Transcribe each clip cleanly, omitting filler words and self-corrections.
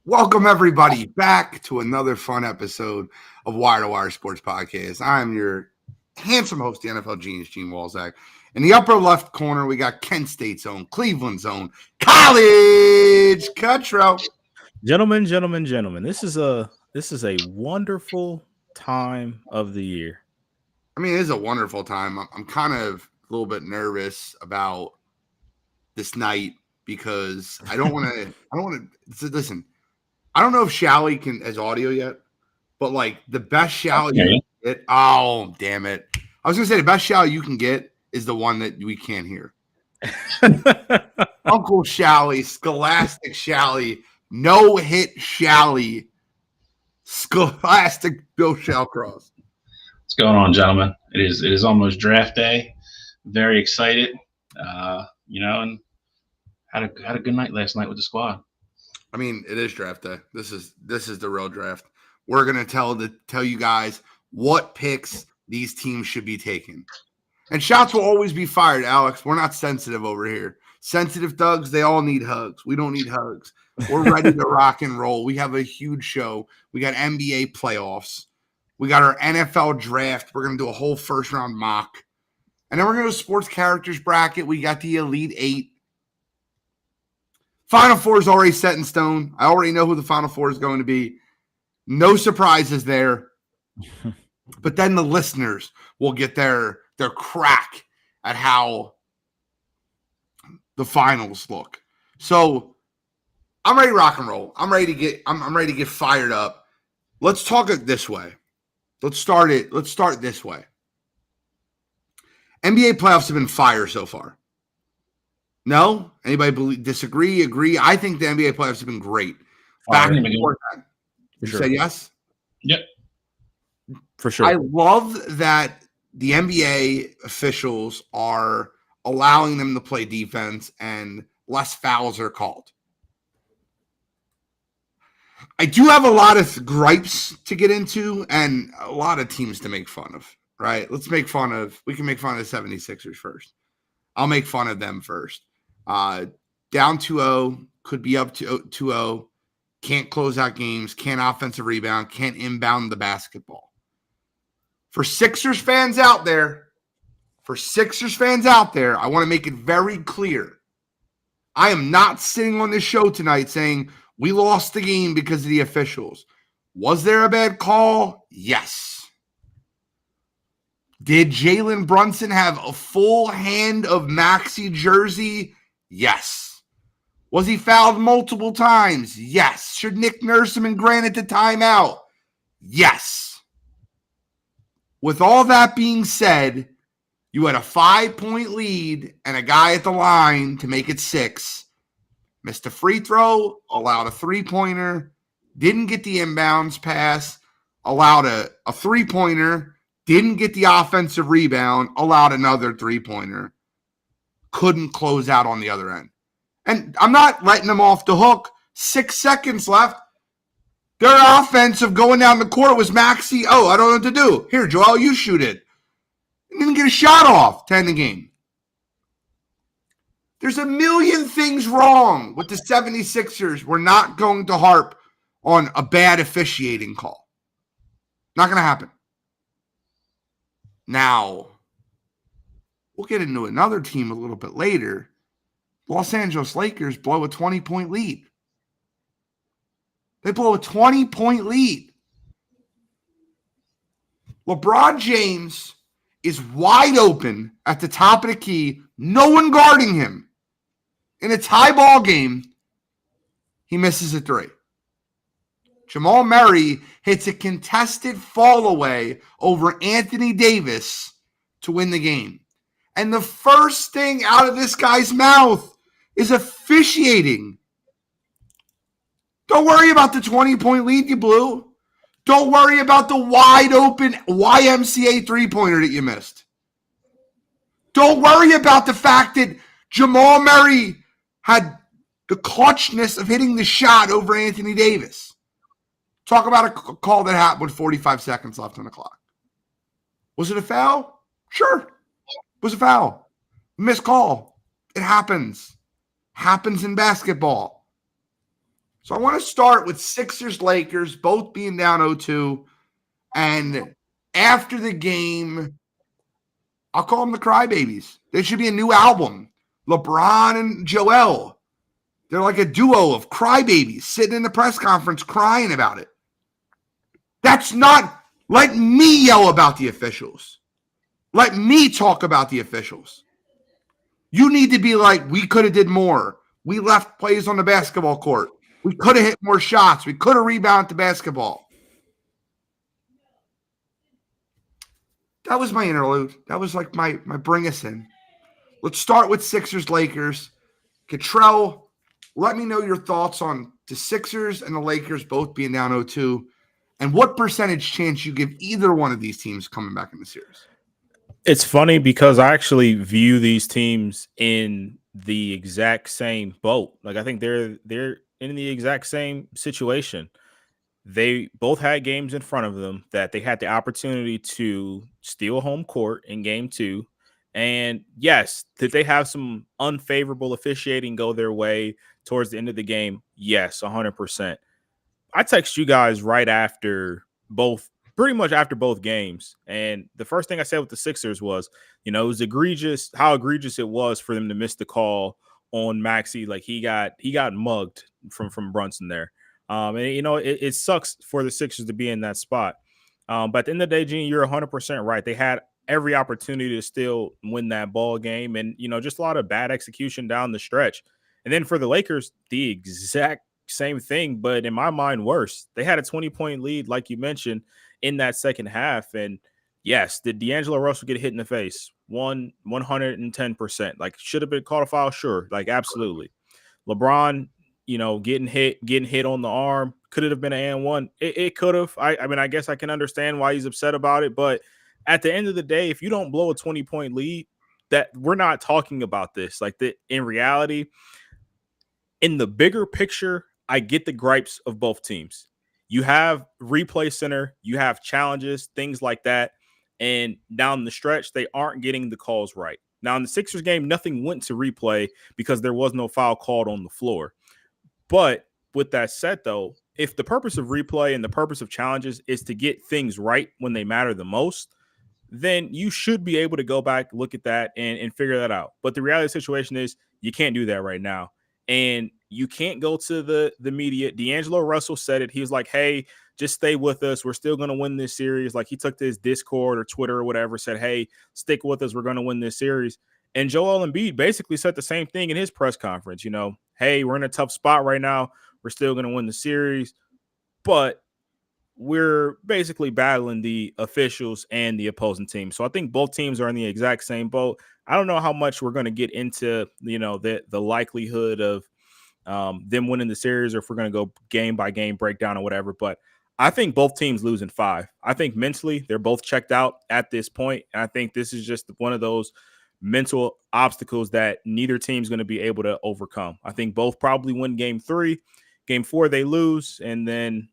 Welcome, everybody, back to another fun episode of Wire2Wire Sports Podcast. I'm your handsome host, the NFL genius, Gene Walzak. In the upper left corner, we got Kent State's own, Cleveland's own, College Cutro. Gentlemen, this is a wonderful time of the year. I mean, it is a wonderful time. I'm kind of a little bit nervous about this night because I don't want to. Listen, I don't know if Shally has audio yet, but like the best Shally you can get. Oh, damn it! I was gonna say the best Shally you can get is the one that we can't hear. Uncle Shally, Scholastic Shally, no hit Shally, Scholastic Bill Shallcross. What's going on, gentlemen? It is almost draft day. Very excited, and had a good night last night with the squad. I mean, it is draft day. This is the real draft. We're gonna tell you guys what picks these teams should be taking. And shots will always be fired, Alex. We're not sensitive over here. Sensitive thugs, they all need hugs. We don't need hugs. We're ready to rock and roll. We have a huge show. We got NBA playoffs. We got our NFL draft. We're going to do a whole first-round mock. And then we're going to do a sports characters bracket. We got the Elite Eight. Final Four is already set in stone. I already know who the Final Four is going to be. No surprises there. But then the listeners will get their crack at how the finals look. So I'm ready to rock and roll. I'm ready to get fired up. Let's talk it this way. Let's start this way. NBA playoffs have been fire so far. No? Anybody disagree? Agree? I think the NBA playoffs have been great. Back and forth. You say yes? Yep. For sure. I love that the NBA officials are allowing them to play defense and less fouls are called. I do have a lot of gripes to get into and a lot of teams to make fun of, right? We can make fun of the 76ers first. I'll make fun of them first. Down 2-0, could be up to 2-0, can't close out games, can't offensive rebound, can't inbound the basketball. For Sixers fans out there, I want to make it very clear. I am not sitting on this show tonight saying we lost the game because of the officials. Was there a bad call? Yes. Did Jalen Brunson have a full hand of Maxey jersey? Yes. Was he fouled multiple times? Yes. Should Nick Nurse have been granted the timeout? Yes. With all that being said, you had a 5-point lead and a guy at the line to make it 6. Missed a free throw, allowed a three-pointer, didn't get the inbounds pass, allowed a three-pointer, didn't get the offensive rebound, allowed another three-pointer. Couldn't close out on the other end. And I'm not letting them off the hook. 6 seconds left. Their offense of going down the court was Maxey. Oh, I don't know what to do. Here, Joel, you shoot it. Didn't get a shot off to end the game. There's a million things wrong with the 76ers. We're not going to harp on a bad officiating call. Not going to happen. Now, we'll get into another team a little bit later. Los Angeles Lakers blow a 20-point lead. They blow a 20-point lead. LeBron James is wide open at the top of the key. No one guarding him. In a tie ball game, he misses a three. Jamal Murray hits a contested fall away over Anthony Davis to win the game. And the first thing out of this guy's mouth is officiating. Don't worry about the 20-point lead you blew. Don't worry about the wide open YMCA three-pointer that you missed. Don't worry about the fact that Jamal Murray had the clutchness of hitting the shot over Anthony Davis. Talk about a call that happened with 45 seconds left on the clock. Was it a foul? Sure. It was a foul. Missed call. It happens. Happens in basketball. So I want to start with Sixers Lakers, both being down 0-2. And after the game, I'll call them the Crybabies. There should be a new album. LeBron and Joel. They're like a duo of crybabies sitting in the press conference crying about it. That's not, let me yell about the officials. Let me talk about the officials. You need to be like, we could have did more. We left plays on the basketball court. We could have hit more shots. We could have rebounded the basketball. That was my interlude. That was like my bring us in. Let's start with Sixers Lakers. Cottrell, let me know your thoughts on the Sixers and the Lakers both being down 0-2, and what percentage chance you give either one of these teams coming back in the series. It's funny because I actually view these teams in the exact same boat. Like, I think they're in the exact same situation. They both had games in front of them that they had the opportunity to steal home court in game 2. And yes, did they have some unfavorable officiating go their way towards the end of the game? Yes, 100%. I text you guys right after pretty much after both games. And the first thing I said with the Sixers was, it was egregious, how egregious it was for them to miss the call on Maxey. Like, he got mugged from Brunson there. And it sucks for the Sixers to be in that spot. But at the end of the day, Gene, you're 100% right. They had every opportunity to still win that ball game, and just a lot of bad execution down the stretch. And then for the Lakers, the exact same thing, but in my mind, worse. They had a 20-point lead, like you mentioned, in that second half. And yes, did D'Angelo Russell get hit in the face? 110%. Like, should have been called a foul? Sure. Like, absolutely. LeBron, getting hit on the arm. Could it have been an and one? It could have. I mean, I guess I can understand why he's upset about it. But at the end of the day, if you don't blow a 20-point lead, that we're not talking about this. Like, in reality, in the bigger picture, I get the gripes of both teams. You have replay center, you have challenges, things like that. And down the stretch, they aren't getting the calls right. Now, in the Sixers game, nothing went to replay because there was no foul called on the floor. But with that said, though, if the purpose of replay and the purpose of challenges is to get things right when they matter the most, then you should be able to go back, look at that, and figure that out. But the reality of the situation is you can't do that right now. And you can't go to the media. D'Angelo Russell said it. He was like, hey, just stay with us. We're still going to win this series. Like, he took to his Discord or Twitter or whatever, said, hey, stick with us. We're going to win this series. And Joel Embiid basically said the same thing in his press conference. Hey, we're in a tough spot right now. We're still going to win the series. But we're basically battling the officials and the opposing team. So I think both teams are in the exact same boat. I don't know how much we're going to get into, the likelihood of them winning the series, or if we're going to go game by game breakdown or whatever. But I think both teams lose in 5. I think mentally they're both checked out at this point. And I think this is just one of those mental obstacles that neither team's going to be able to overcome. I think both probably win game 3. Game 4, they lose. And then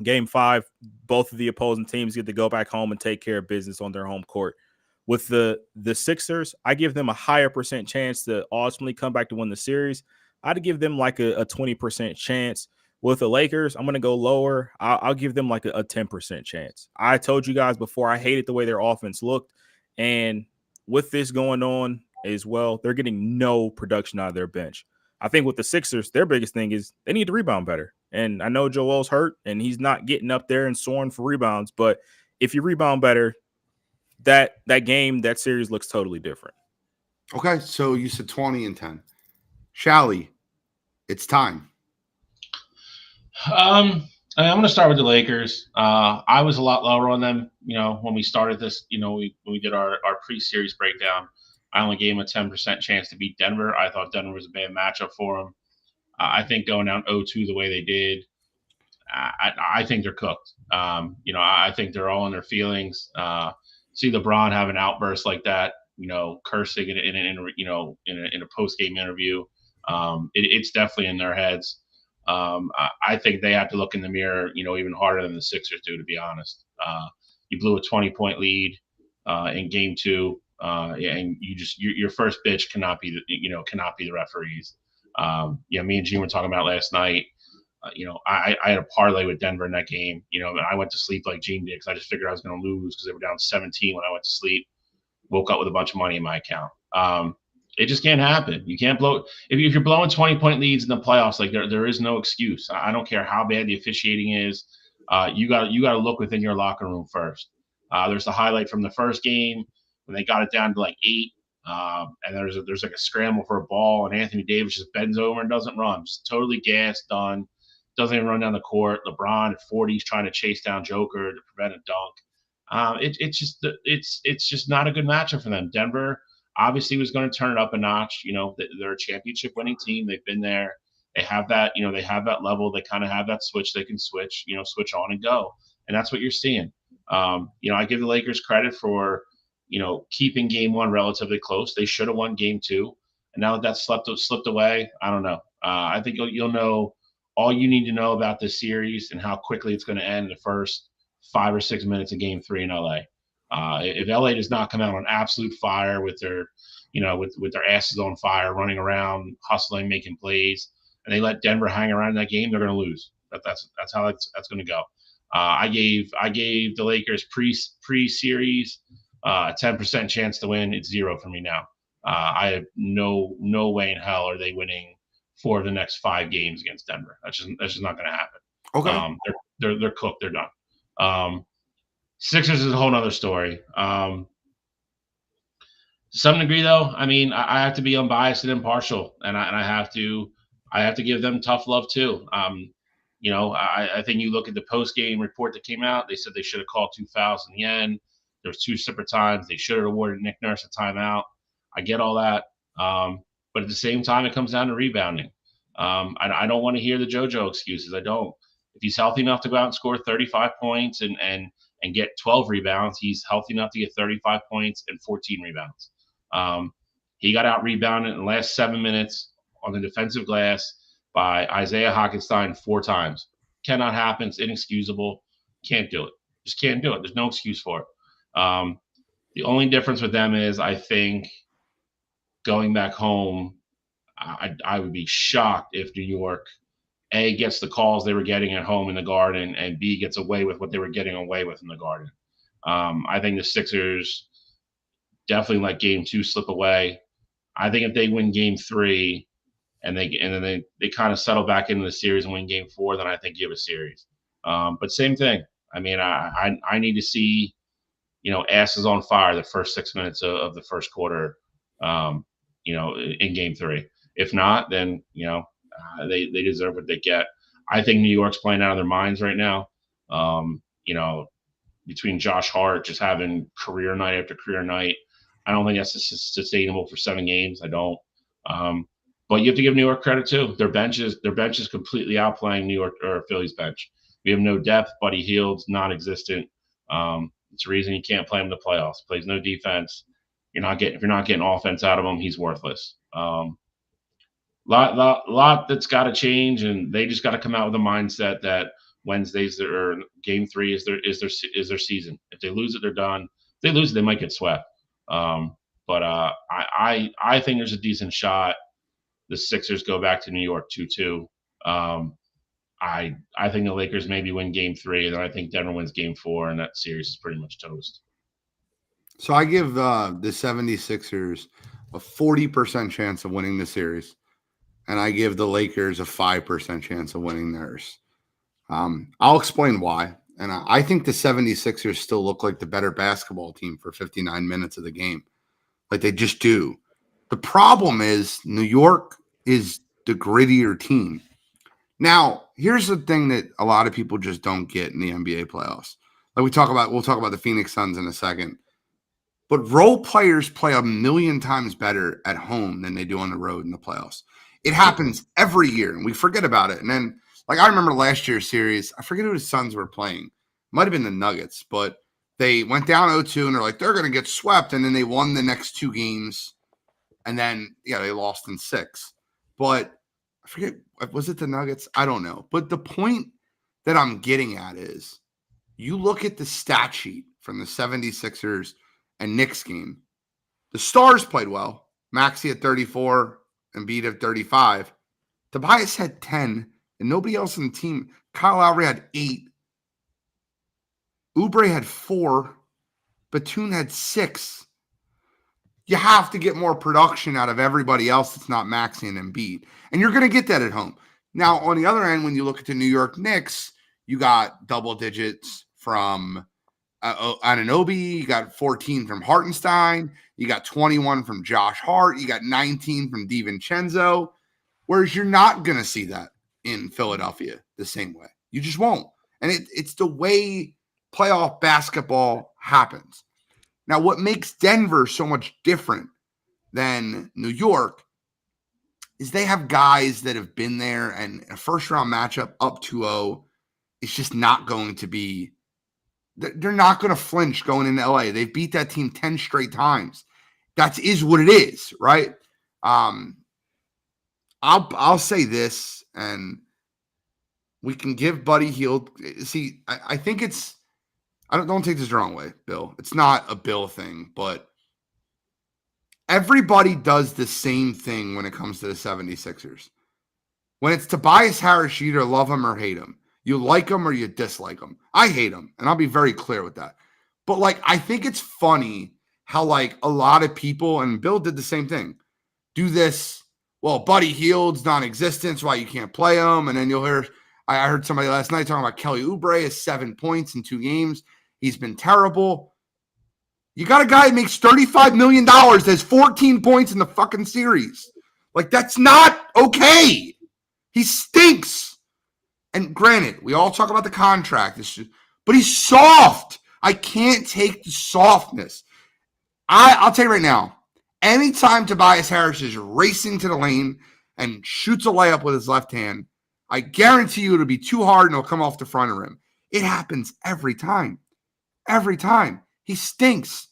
game 5, both of the opposing teams get to go back home and take care of business on their home court. With the Sixers, I give them a higher percent chance to ultimately come back to win the series. I'd give them like a 20% chance. With the Lakers, I'm going to go lower. I'll give them like a 10% chance. I told you guys before, I hated the way their offense looked. And with this going on as well, they're getting no production out of their bench. I think with the Sixers, their biggest thing is they need to rebound better. And I know Joel's hurt and he's not getting up there and soaring for rebounds. But if you rebound better, that game, that series looks totally different. Okay, so you said 20 and 10. Shally, it's time. I'm going to start with the Lakers. I was a lot lower on them, when we started this, when we did our pre-series breakdown. I only gave them a 10% chance to beat Denver. I thought Denver was a bad matchup for them. I think going down 0-2 the way they did, I think they're cooked. I think they're all in their feelings. See LeBron have an outburst like that, cursing in a post-game interview. It's definitely in their heads. I think they have to look in the mirror, even harder than the Sixers do, to be honest. You blew a 20-point lead in game 2, and your first bitch cannot be the referees. Me and Gene were talking about last night. I had a parlay with Denver in that game. And I went to sleep like Gene did because I just figured I was going to lose because they were down 17 when I went to sleep. Woke up with a bunch of money in my account. It just can't happen. You can't blow if you're blowing 20-point leads in the playoffs. Like there is no excuse. I don't care how bad the officiating is. You got to look within your locker room first. There's the highlight from the first game when they got it down to like 8. And there's like a scramble for a ball, and Anthony Davis just bends over and doesn't run. Just totally gassed, done. Doesn't even run down the court. LeBron at 40 is trying to chase down Joker to prevent a dunk. It's just not a good matchup for them. Denver obviously was going to turn it up a notch. They're a championship winning team. They've been there. They have that. They have that level. They kind of have that switch. They can switch. Switch on and go, and that's what you're seeing. I give the Lakers credit for keeping game 1 relatively close. They should have won game 2, and now that that's slipped away, I don't know. I think you'll know all you need to know about this series and how quickly it's going to end in the first 5 or 6 minutes of game 3 in LA. If LA does not come out on absolute fire with their, with their asses on fire, running around, hustling, making plays, and they let Denver hang around in that game, they're going to lose. That's how that's going to go. I gave the Lakers pre-series a 10% chance to win. It's 0 for me now. I have no way in hell are they winning 4 of the next 5 games against Denver. That's just not going to happen. Okay. They're cooked. They're done. Sixers is a whole nother story. To some degree, though, I mean, I have to be unbiased and impartial, and I have to give them tough love too. I think you look at the post game report that came out. They said they should have called 2 fouls in the end. There was 2 separate times. They should have awarded Nick Nurse a timeout. I get all that, but at the same time, it comes down to rebounding. I don't want to hear the JoJo excuses. I don't. If he's healthy enough to go out and score 35 points and get 12 rebounds, he's healthy enough to get 35 points and 14 rebounds. He got out rebounded in the last 7 minutes on the defensive glass by Isaiah Hockenstein 4 times. Cannot happen. It's inexcusable. Can't do it. Just can't do it. There's no excuse for it. The only difference with them is I think going back home, I would be shocked if New York, A, gets the calls they were getting at home in the Garden, and B, gets away with what they were getting away with in the Garden. I think the Sixers definitely let game 2 slip away. I think if they win game 3 and then they kind of settle back into the series and win game 4, then I think you have a series. But same thing. I mean, I need to see, asses on fire the first 6 minutes of the first quarter, in game 3. If not, then, they deserve what they get. I think New York's playing out of their minds right now. Between Josh Hart just having career night after career night, I don't think that's sustainable for 7 games. I don't. But you have to give New York credit too. Their bench is completely outplaying New York or Philly's bench. We have no depth. Buddy Hield's non-existent. It's a reason you can't play him in the playoffs. Plays no defense. If you're not getting offense out of him, he's worthless. Lot that's got to change, and they just got to come out with a mindset that Wednesdays or game 3 is their season. If they lose it, they're done. If they lose it, they might get swept. But I think there's a decent shot the Sixers go back to New York 2-2. I think the Lakers maybe win game 3, and then I think Denver wins game 4, and that series is pretty much toast. So I give the 76ers a 40% chance of winning the series, and I give the Lakers a 5% chance of winning theirs. I'll explain why. And I think the 76ers still look like the better basketball team for 59 minutes of the game. Like they just do. The problem is New York is the grittier team. Now, here's the thing that a lot of people just don't get in the NBA playoffs. Like we'll talk about the Phoenix Suns in a second. But role players play a million times better at home than they do on the road in the playoffs. It happens every year, and we forget about it. And then, like I remember last year's series, I forget who the Suns were playing. Might have been the Nuggets, but they went down 0-2, and they're like, they're going to get swept. And then they won the next 2 games. And then, they lost in 6. But I forget, was it the Nuggets? I don't know. But the point that I'm getting at is you look at the stat sheet from the 76ers and Knicks game. The Stars played well. Maxey at 34, Embiid at 35. Tobias had 10, and nobody else in the team. Kyle Lowry had 8. Oubre had 4. Batum had 6. You have to get more production out of everybody else that's not Maxey and Embiid. And you're going to get that at home. Now, on the other end, when you look at the New York Knicks, you got double digits from Anunoby. You got 14 from Hartenstein. You got 21 from Josh Hart. You got 19 from DiVincenzo. Whereas you're not going to see that in Philadelphia the same way. You just won't. And it's the way playoff basketball happens. Now, what makes Denver so much different than New York is they have guys that have been there, and a first-round matchup up 2-0 is just not going to be – they're not going to flinch going into LA. They've beat that team 10 straight times. That is what it is, right? I'll say this, and we can give Buddy Hield – see, I think it's – don't take this the wrong way, Bill. It's not a Bill thing, but everybody does the same thing when it comes to the 76ers. When it's Tobias Harris, you either love him or hate him. You like him or you dislike him. I hate him, and I'll be very clear with that. But, I think it's funny how, a lot of people, and Bill did the same thing, do this, well, Buddy Hield's non-existent, that's why you can't play him. And then you'll hear, I heard somebody last night talking about Kelly Oubre has 7 points in 2 games. He's been terrible. You got a guy that makes $35 million, has 14 points in the fucking series. That's not okay. He stinks. And granted, we all talk about the contract, but he's soft. I can't take the softness. I'll tell you right now, anytime Tobias Harris is racing to the lane and shoots a layup with his left hand, I guarantee you it'll be too hard and it'll come off the front of the rim. It happens every time. Every time. He stinks.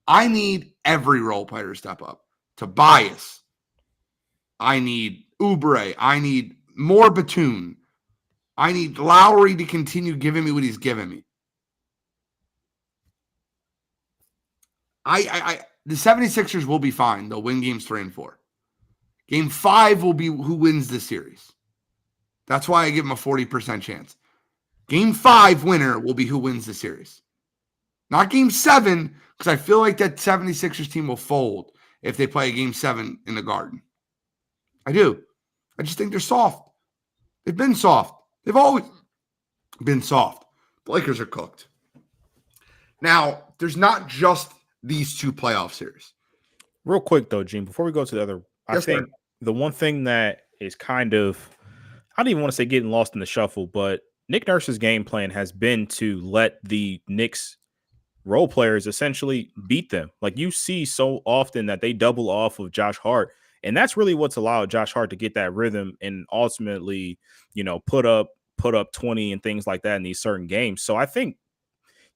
I need every role player to step up. Tobias. I need Oubre. I need more Batum. I need Lowry to continue giving me what he's giving me. The 76ers will be fine. They'll win games 3 and 4. Game 5 will be who wins the series. That's why I give them a 40% chance. Game 5 winner will be who wins the series. Not game 7, because I feel like that 76ers team will fold if they play a game 7 in the Garden. I do. I just think they're soft. They've been soft. They've always been soft. The Lakers are cooked. Now, there's not just these 2 playoff series. Real quick, though, Gene, before we go to the other, I think the one thing that is kind of, I don't even want to say getting lost in the shuffle, but Nick Nurse's game plan has been to let the Knicks role players essentially beat them. You see so often that they double off of Josh Hart, and that's really what's allowed Josh Hart to get that rhythm and ultimately, put up 20 and things like that in these certain games. So I think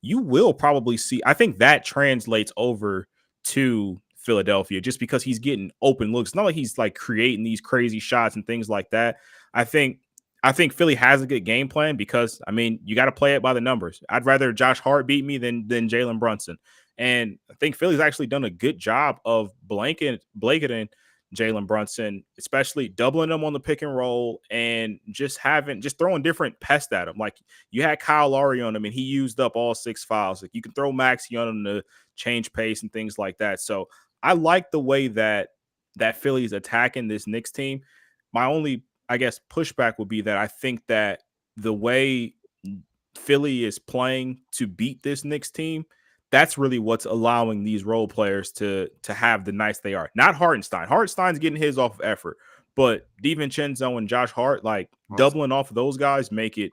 you will probably see, I think that translates over to Philadelphia just because he's getting open looks. It's not like he's creating these crazy shots and things like that. I think Philly has a good game plan because, you got to play it by the numbers. I'd rather Josh Hart beat me than Jalen Brunson. And I think Philly's actually done a good job of blanketing Jalen Brunson, especially doubling him on the pick and roll and just throwing different pests at him. You had Kyle Lowry on him and he used up all 6 fouls. You can throw Maxey on him to change pace and things like that. So I like the way that Philly's attacking this Knicks team. My only, pushback would be that I think that the way Philly is playing to beat this Knicks team, that's really what's allowing these role players to have the nights they are. Not Hartenstein. Hartenstein's getting his off of effort, but DiVincenzo and Josh Hart, doubling off of those guys, make it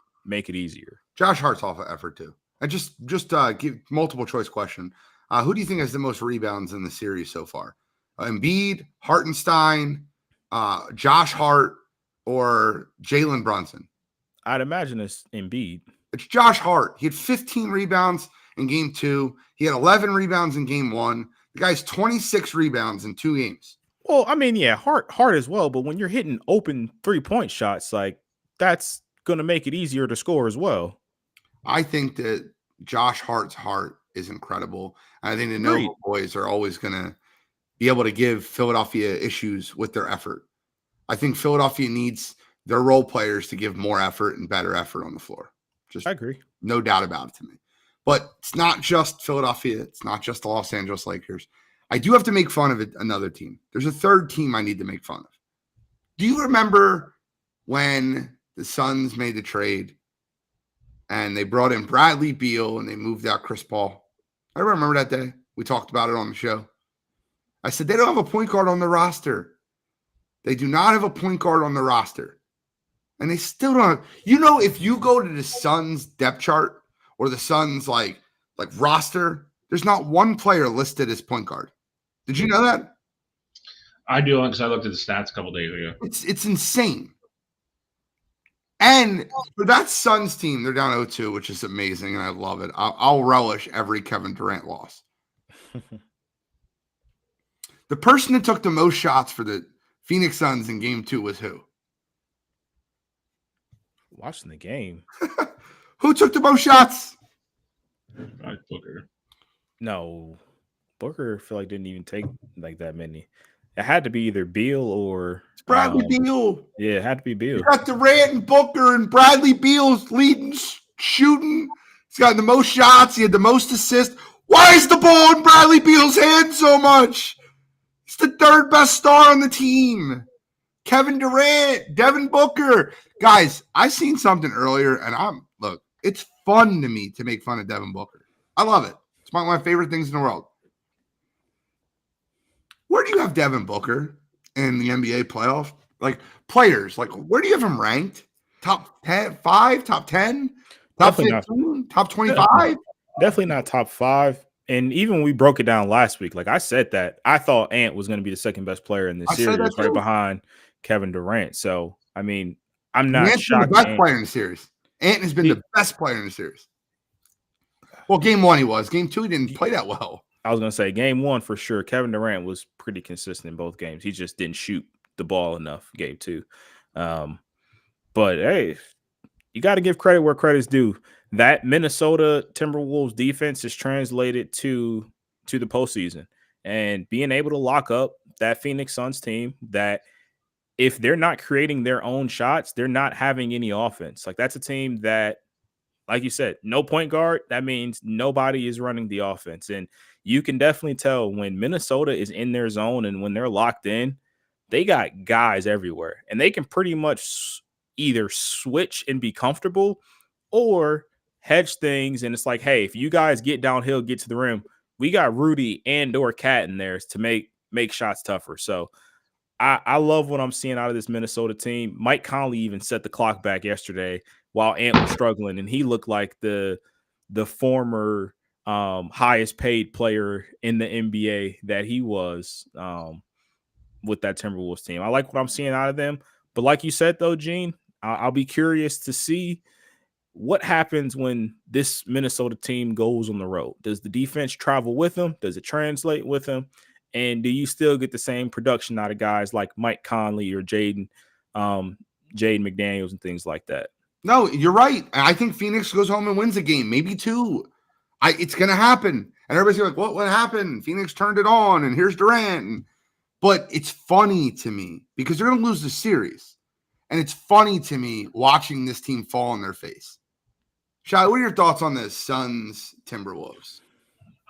easier. Josh Hart's off of effort too. I just give multiple choice question. Who do you think has the most rebounds in the series so far? Embiid, Hartenstein, Josh Hart, or Jalen Brunson? I'd imagine it's Embiid. It's Josh Hart. He had 15 rebounds in game 2. He had 11 rebounds in game 1. The guy's 26 rebounds in 2 games. Well, Hart as well. But when you're hitting open 3-point shots, that's going to make it easier to score as well. I think that Josh Hart's heart is incredible. I think the Nova boys are always going to be able to give Philadelphia issues with their effort. I think Philadelphia needs their role players to give more effort and better effort on the floor. Just I agree. no doubt about it to me. But it's not just Philadelphia. It's not just the Los Angeles Lakers. I do have to make fun of another team. There's a third team I need to make fun of. Do you remember when the Suns made the trade and they brought in Bradley Beal and they moved out Chris Paul? I remember that day. We talked about it on the show. I said, they don't have a point guard on the roster. They do not have a point guard on the roster. And they still don't have, if you go to the Suns depth chart or the Suns like roster, there's not one player listed as point guard. Did you know that? I do, because I looked at the stats a couple days ago. It's insane. And for that Suns team, they're down 0-2, which is amazing, and I love it. I'll relish every Kevin Durant loss. The person that took the most shots for the Phoenix Suns in Game 2 was who? Watching the game. Who took the most shots? Booker. No, Booker, I feel like didn't even take like that many. It had to be either Beal or Bradley Beal. Yeah, it had to be Beal. You got Durant and Booker and Bradley Beal's leading, shooting. He's got the most shots. He had the most assists. Why is the ball in Bradley Beal's hand so much? He's the third best star on the team. Kevin Durant, Devin Booker. Guys, I seen something earlier, and look, it's fun to me to make fun of Devin Booker. I love it. It's one of my favorite things in the world. Where do you have Devin Booker in the NBA playoff? Like players, where do you have him ranked? Top 10, 5, top 10, top 15, top 25? Definitely not top 5. And even we broke it down last week. Like I said that I thought Ant was going to be the second best player in this series, right behind Kevin Durant. So, I mean, I'm not shocked. Ant's been the best player in the series. Ant has been the best player in the series. Well, game 1 he was. Game 2 he didn't play that well. I was going to say game 1 for sure. Kevin Durant was pretty consistent in both games. He just didn't shoot the ball enough game 2. But hey, you got to give credit where credit's due. That Minnesota Timberwolves defense is translated to the postseason, and being able to lock up that Phoenix Suns team that if they're not creating their own shots, they're not having any offense. Like that's a team that, like you said, no point guard. That means nobody is running the offense. And you can definitely tell when Minnesota is in their zone and when they're locked in, they got guys everywhere and they can pretty much either switch and be comfortable or hedge things. And it's like, hey, if you guys get downhill, get to the rim, we got Rudy and or Cat in there to make shots tougher. So I love what I'm seeing out of this Minnesota team. Mike Conley even set the clock back yesterday while Ant was struggling, and he looked like the former highest paid player in the NBA that he was with that Timberwolves team. I like what I'm seeing out of them. But like you said, though, Gene, I'll be curious to see what happens when this Minnesota team goes on the road. Does the defense travel with them? Does it translate with them? And do you still get the same production out of guys like Mike Conley or Jaden McDaniels and things like that? No, you're right. I think Phoenix goes home and wins a game, maybe 2. It's going to happen. And everybody's like, what happened? Phoenix turned it on, and here's Durant. But it's funny to me because they're going to lose the series. And it's funny to me watching this team fall on their face. Shai, what are your thoughts on the Suns Timberwolves?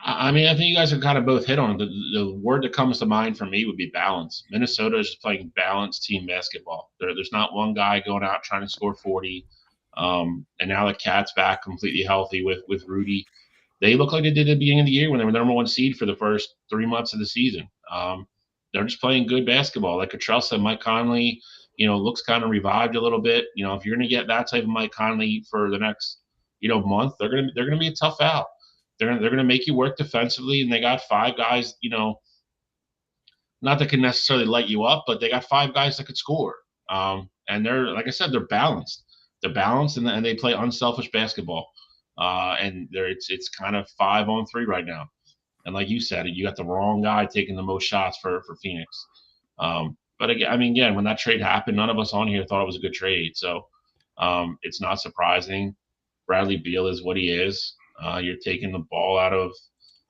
I mean, I think you guys have kind of both hit on it. The word that comes to mind for me would be balance. Minnesota is just playing balanced team basketball. There's not one guy going out trying to score 40. And now the Cat's back completely healthy with Rudy. They look like they did at the beginning of the year when they were the number 1 seed for the first 3 months of the season. They're just playing good basketball. Like Cottrell said, Mike Conley, looks kind of revived a little bit. If you're going to get that type of Mike Conley for the next, month, they're going to be a tough out. They're going to make you work defensively, and they got 5 guys, not that can necessarily light you up, but they got 5 guys that could score. And they're, like I said, they're balanced. They're balanced, and they play unselfish basketball. And it's kind of 5-on-3 right now. And like you said, you got the wrong guy taking the most shots for Phoenix. But again, when that trade happened, none of us on here thought it was a good trade. So it's not surprising. Bradley Beal is what he is. You're taking the ball out of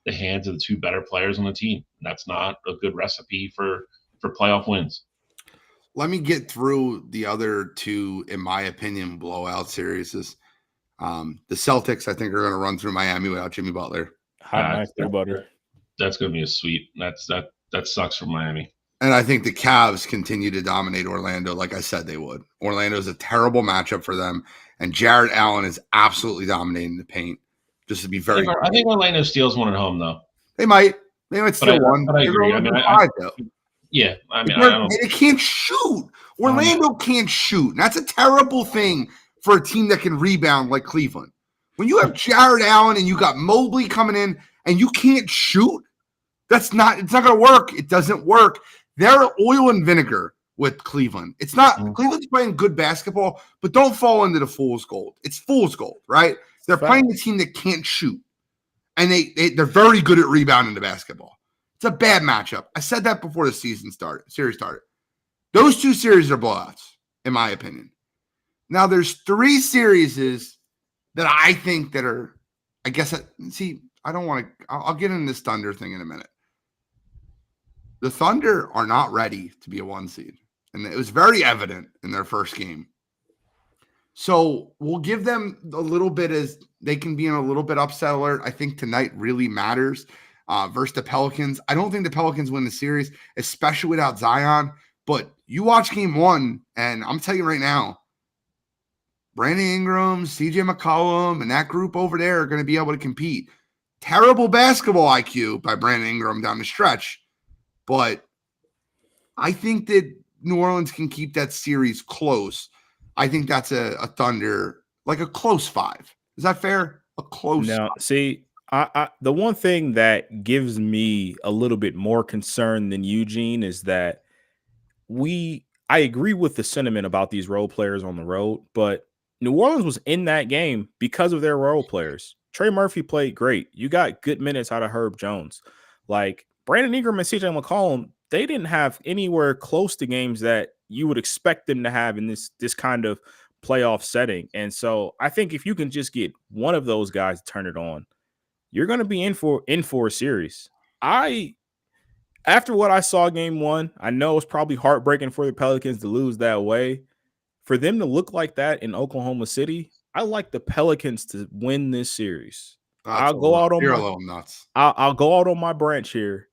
the hands of the 2 better players on the team. That's not a good recipe for playoff wins. let me get through the other two, in my opinion, blowout series. The Celtics, I think, are going to run through Miami without Jimmy Butler. Hot knife through butter. That's going to be a sweep. That sucks for Miami. And I think the Cavs continue to dominate Orlando, like I said they would. Orlando is a terrible matchup for them, and Jared Allen is absolutely dominating the paint. Just to be very, I think Orlando steals one at home, though. They might steal one. But I agree. I mean, yeah. I mean, they can't shoot. Orlando can't shoot. And that's a terrible thing for a team that can rebound like Cleveland. When you have Jared Allen and you got Mobley coming in and you can't shoot, it's not going to work. It doesn't work. They're oil and vinegar with Cleveland. It's not Cleveland's playing good basketball, but don't fall into the fool's gold. It's fool's gold, right? They're playing a team that can't shoot. And they're very good at rebounding the basketball. It's a bad matchup. I said that before the series started. Those two series are blowouts, in my opinion. Now, there's 3 series that I think that are, I guess, I don't want to, I'll get into this Thunder thing in a minute. The Thunder are not ready to be a 1 seed. And it was very evident in their first game. So we'll give them a little bit as they can be in a little bit upset alert. I think tonight really matters versus the Pelicans. I don't think the Pelicans win the series, especially without Zion. But you watch game 1, and I'm telling you right now, Brandon Ingram, CJ McCollum, and that group over there are going to be able to compete. Terrible basketball IQ by Brandon Ingram down the stretch. But I think that New Orleans can keep that series close. I think that's a Thunder, like a close 5. Is that fair? A close 5. See, the one thing that gives me a little bit more concern than Eugene is that I agree with the sentiment about these role players on the road, but New Orleans was in that game because of their role players. Trey Murphy played great. You got good minutes out of Herb Jones. Like Brandon Ingram and CJ McCollum, they didn't have anywhere close to games that you would expect them to have in this kind of playoff setting. And so I think if you can just get one of those guys to turn it on, you're going to be in for a series. After what I saw game 1, I know it's probably heartbreaking for the Pelicans to lose that way. For them to look like that in Oklahoma City, I like the Pelicans to win this series. I'll go out on my branch here,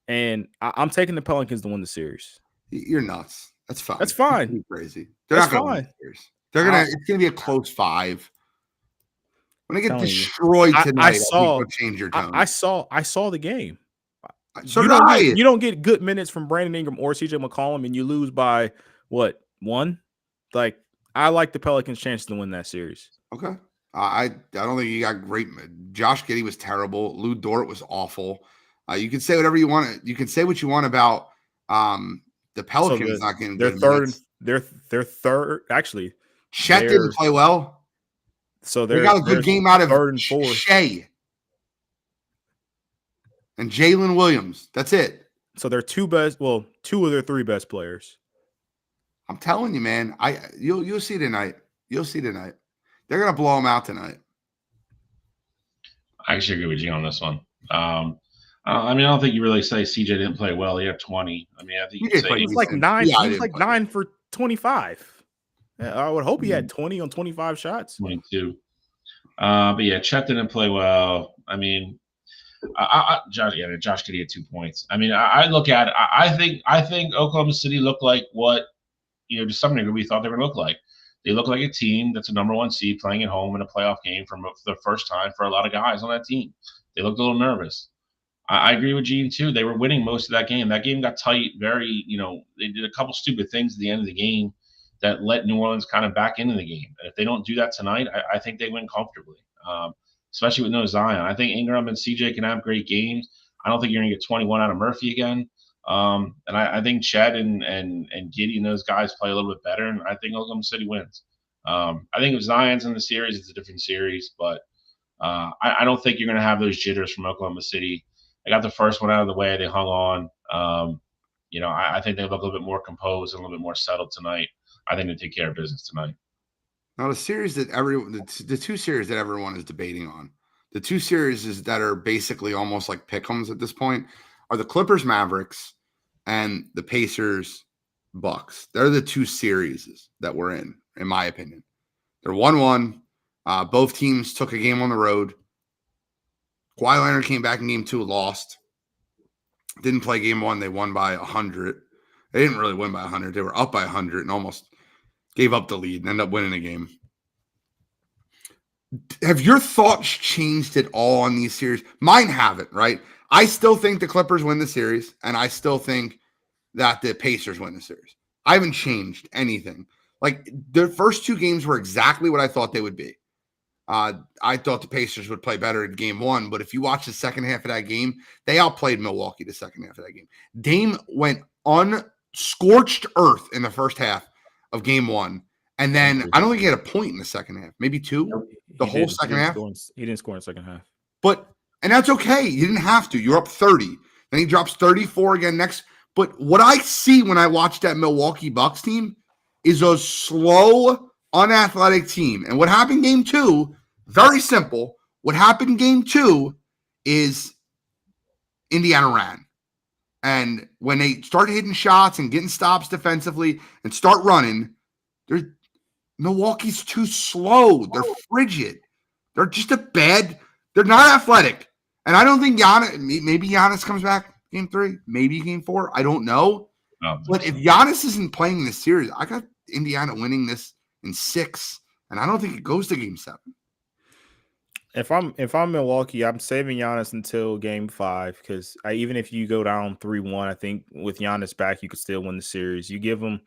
and I'm taking the Pelicans to win the series. You're nuts. That's fine. That's fine. You're crazy. They're not going to win the series. It's going to be a close 5. When they get destroyed tonight, I think change your tone. I saw the game. So you don't get good minutes from Brandon Ingram or CJ McCollum, and you lose by what, 1? Like, I like the Pelicans' chance to win that series. Okay. I don't think you got great. Josh Giddey was terrible. Lou Dort was awful. You can say whatever you want. You can say what you want about the Pelicans not getting good minutes. They're third. Actually, Chet didn't play well. So they got a good game out of Shea and Jalen Williams. That's it. So they're two of their 3 best players. I'm telling you, man. You'll see tonight. You'll see tonight. They're gonna blow them out tonight. I actually agree with you on this one. I mean, I don't think you really say CJ didn't play well. He had 20. I mean, I think he was like 9. He was like 9 for 25. I would hope he had 20 on 25 shots. 22. But yeah, Chet didn't play well. I mean, Josh Giddey had 2 points. I mean, I look at it. I think Oklahoma City looked like what, to some degree we thought they were going to look like. They look like a team that's a number 1 seed playing at home in a playoff game for the first time for a lot of guys on that team. They looked a little nervous. I agree with Gene too. They were winning most of that game. That game got tight. They did a couple stupid things at the end of the game that let New Orleans kind of back into the game. And if they don't do that tonight, I think they win comfortably, especially with no Zion. I think Ingram and CJ can have great games. I don't think you're going to get 21 out of Murphy again. And I think Chet and Giddey and those guys play a little bit better, and I think Oklahoma City wins. I think if Zion's in the series, it's a different series, but I don't think you're going to have those jitters from Oklahoma City. They got the first one out of the way. They hung on. I think they look a little bit more composed and a little bit more settled tonight. I think they take care of business tonight. Now, the 2 series that everyone is debating on, the 2 series that are basically almost like pick'ems at this point, are the Clippers Mavericks and the Pacers Bucks. They're the two series that we're in my opinion. They're 1-1. Both teams took a game on the road. Kawhi Leonard came back in game 2, lost. Didn't play game 1. They won by 100. They didn't really win by 100. They were up by 100 and almost gave up the lead and ended up winning the game. Have your thoughts changed at all on these series? Mine haven't, right? I still think the Clippers win the series, and I still think that the Pacers win the series. I haven't changed anything. Like, the first 2 games were exactly what I thought they would be. I thought the Pacers would play better in game 1, but if you watch the second half of that game, they outplayed Milwaukee the second half of that game. Dame went unscorched earth in the first half of game 1. And then I don't think he had a point in the second half, maybe 2. The whole second half. He didn't score in the second half. And that's okay. You didn't have to. You're up 30. Then he drops 34 again next. But what I see when I watch that Milwaukee Bucks team is a slow, unathletic team. And what happened in game 2, very simple. What happened in game 2 is Indiana ran. And when they start hitting shots and getting stops defensively and start running, Milwaukee's too slow. They're frigid. They're just they're not athletic. And I don't think maybe Giannis comes back game 3, maybe game 4. I don't know. But if Giannis isn't playing this series, I got Indiana winning this in 6, and I don't think it goes to game 7. If I'm Milwaukee, I'm saving Giannis until game 5 because even if you go down 3-1, I think with Giannis back, you could still win the series. You give him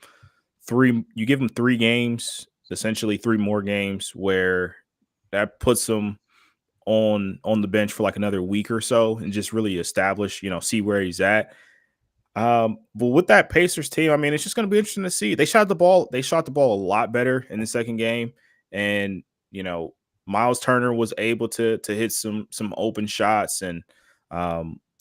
3 games, essentially 3 more games, where that puts him on the bench for like another week or so and just really establish, see where he's at. But with that Pacers team, I mean, it's just going to be interesting to see. They shot the ball a lot better in the second game, and Miles Turner was able to hit some open shots, and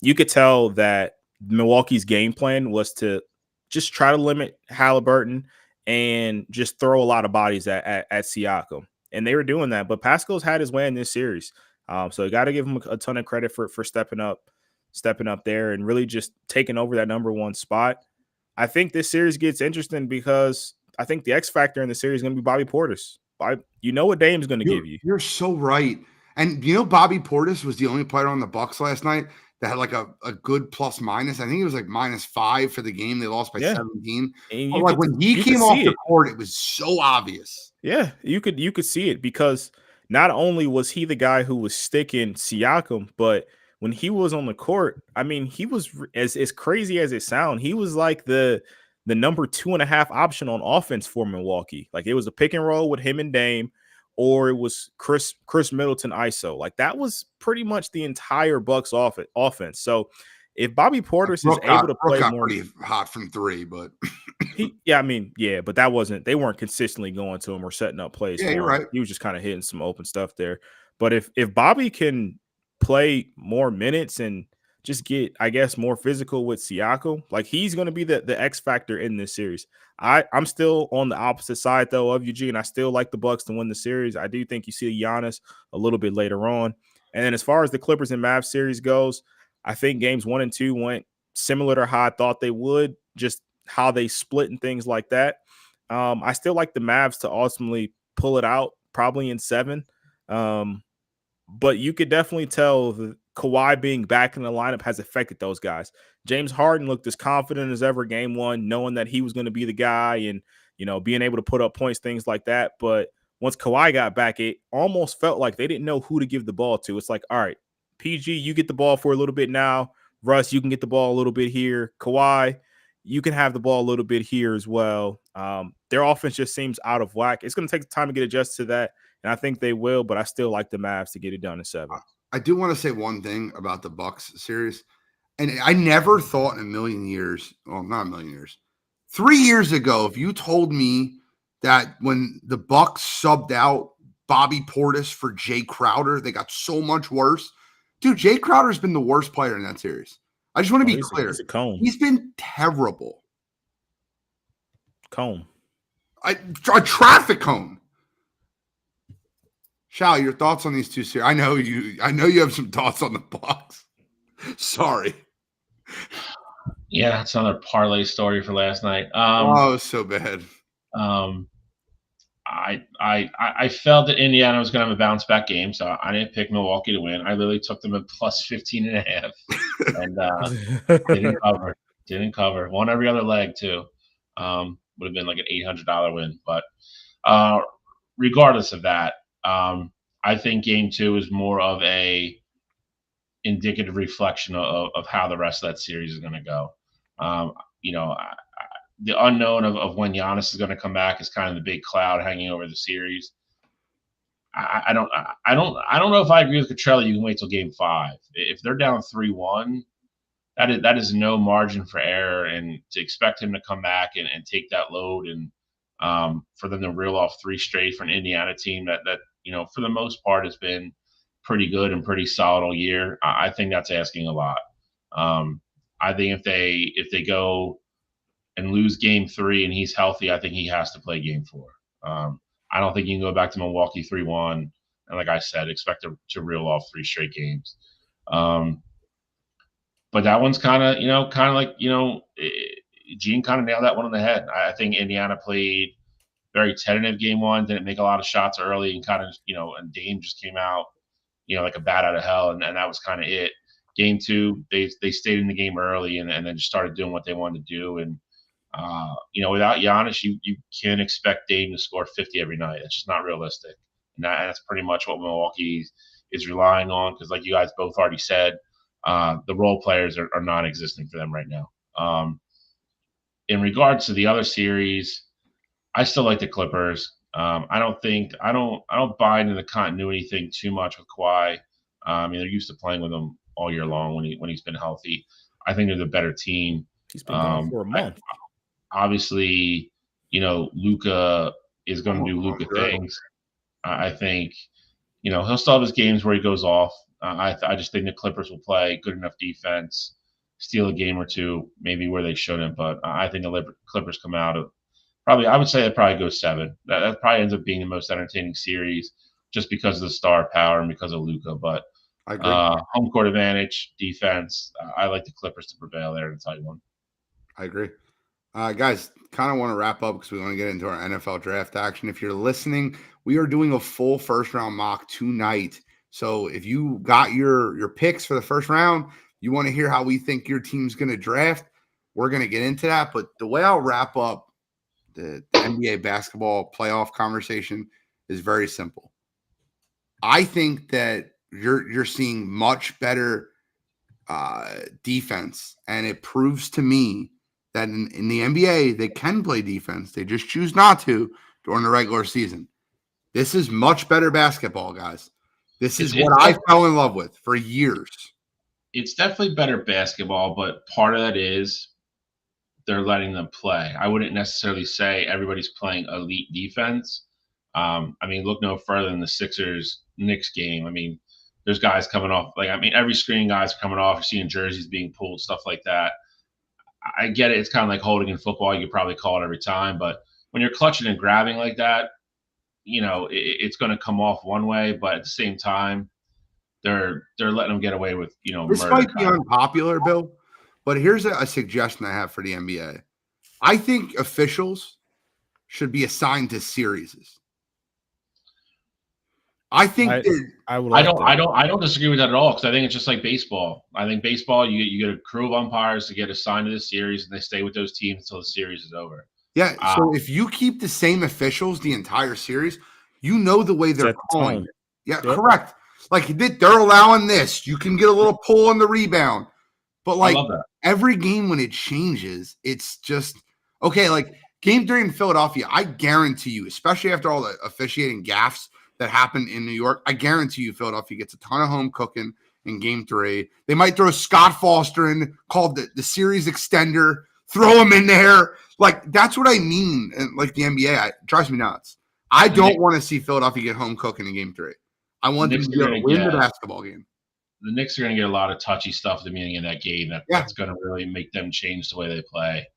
you could tell that Milwaukee's game plan was to just try to limit Halliburton and just throw a lot of bodies at Siakam, and they were doing that. But Pascal's had his way in this series, so you got to give him a ton of credit for stepping up there and really just taking over that number 1 spot. I think this series gets interesting because I think the X factor in the series is going to be Bobby Portis. You know what Dame's going to give you. You're so right. And Bobby Portis was the only player on the Bucks last night that had like a good plus minus. I think it was like -5 for the game. They lost by 17. Like when he came off the court, it was so obvious. Yeah, you could see it because not only was he the guy who was sticking Siakam, but when he was on the court, I mean, he was as crazy as it sounds. He was like the number 2.5 option on offense for Milwaukee. Like it was a pick and roll with him and Dame, or it was Chris Middleton ISO. Like that was pretty much the entire Bucks offense. So if Bobby Portis is able to play more, pretty hot from 3, but but that wasn't. They weren't consistently going to him or setting up plays. Yeah, for you're him. right. He was just kind of hitting some open stuff there. But if Bobby can play more minutes and just get, I guess, more physical with Siakam, like he's going to be the X factor in this series. I'm still on the opposite side though of Eugene. I still like the Bucks to win the series. I do think you see Giannis a little bit later on. And then as far as the Clippers and Mavs series goes, I think games 1 and 2 went similar to how I thought they would, just how they split and things like that. I still like the Mavs to ultimately pull it out, probably in 7. But you could definitely tell that Kawhi being back in the lineup has affected those guys. James Harden looked as confident as ever game 1, knowing that he was going to be the guy and, being able to put up points, things like that. But once Kawhi got back, it almost felt like they didn't know who to give the ball to. It's like, all right, PG, you get the ball for a little bit now. Russ, you can get the ball a little bit here. Kawhi, you can have the ball a little bit here as well. Their offense just seems out of whack. It's going to take time to get adjusted to that, and I think they will, but I still like the Mavs to get it done in 7. I do want to say one thing about the Bucks series, and I never thought in a million years, well, not a million years, 3 years ago, if you told me that when the Bucks subbed out Bobby Portis for Jay Crowder, they got so much worse. Dude, Jay Crowder's been the worst player in that series. I just want to be clear. He's a cone. He's been terrible. Cone. A traffic cone. Shao, your thoughts on these two series? I know you have some thoughts on the Bucks. Sorry. Yeah, that's another parlay story for last night. Oh, so bad. Um, I felt that Indiana was going to have a bounce back game, so I didn't pick Milwaukee to win. I literally took them at plus 15.5, and didn't cover. Didn't cover. Won every other leg too. Would have been like an $800 win, but uh, regardless of that, I think Game Two is more of a indicative reflection of how the rest of that series is going to go. Um, you know, the unknown of when Giannis is going to come back is kind of the big cloud hanging over the series. I don't know if I agree with Cotrella. You can wait till Game Five. If they're down 3-1, that is no margin for error, and to expect him to come back and take that load, and for them to reel off 3 straight for an Indiana team that for the most part has been pretty good and pretty solid all year. I think that's asking a lot. I think if they go and lose Game 3 and he's healthy, I think he has to play Game 4. I don't think you can go back to Milwaukee 3-1 and, like I said, expect to reel off 3 straight games. But that one's kind of like Gene kind of nailed that one on the head. I think Indiana played very tentative Game 1, didn't make a lot of shots early, and and Dame just came out like a bat out of hell, and that was kind of it. Game 2, they stayed in the game early and then just started doing what they wanted to do. And without Giannis, you can't expect Dame to score 50 every night. It's just not realistic, and that's pretty much what Milwaukee is relying on. Because, like you guys both already said, the role players are non-existent for them right now. In regards to the other series, I still like the Clippers. I don't buy into the continuity thing too much with Kawhi. They're used to playing with him all year long when he's been healthy. I think they're the better team. He's been gone for a month. Obviously, Luka is going to do Luka things. I think, he'll still have his games where he goes off. I just think the Clippers will play good enough defense, steal a game or two, maybe where they shouldn't. But I think the Clippers come out of I would say that probably goes 7. That probably ends up being the most entertaining series just because of the star power and because of Luka. But I agree. Home court advantage, defense. I like the Clippers to prevail there in a tight one. I agree. Guys, kind of want to wrap up because we want to get into our NFL draft action. If you're listening, we are doing a full first round mock tonight. So if you got your picks for the first round, you want to hear how we think your team's going to draft, we're going to get into that. But the way I'll wrap up the NBA basketball playoff conversation is very simple. I think that you're seeing much better defense, and it proves to me that in the NBA, they can play defense. They just choose not to during the regular season. This is much better basketball, guys. This is what I fell in love with for years. It's definitely better basketball, but part of that is they're letting them play. I wouldn't necessarily say everybody's playing elite defense. Look no further than the Sixers-Knicks game. There's guys coming off. Every screen guy's coming off. You're seeing jerseys being pulled, stuff like that. I get it. It's kind of like holding in football. You could probably call it every time. But when you're clutching and grabbing like that, it's going to come off one way. But at the same time, they're letting them get away with, This might be unpopular, Bill, but here's a suggestion I have for the NBA. I think officials should be assigned to series. I think I don't disagree with that at all, because I think it's just like baseball. I think baseball, you get a crew of umpires to get assigned to this series, and they stay with those teams until the series is over. Yeah. So if you keep the same officials the entire series, the way they're calling it. Yeah, yep. Correct. Like they're allowing this. You can get a little pull on the rebound. But like every game when it changes, it's just okay. Like Game 3 in Philadelphia, I guarantee you, especially after all the officiating gaffes that happened in New York, I guarantee you Philadelphia gets a ton of home cooking in Game 3. They might throw Scott Foster in, called the series extender, throw him in there. Like, that's what I mean. And like the NBA, it drives me nuts. I don't want to see Philadelphia get home cooking in Game 3. I want them to be able to win the basketball game. The Knicks are going to get a lot of touchy stuff at the beginning of that game. That's going to really make them change the way they play.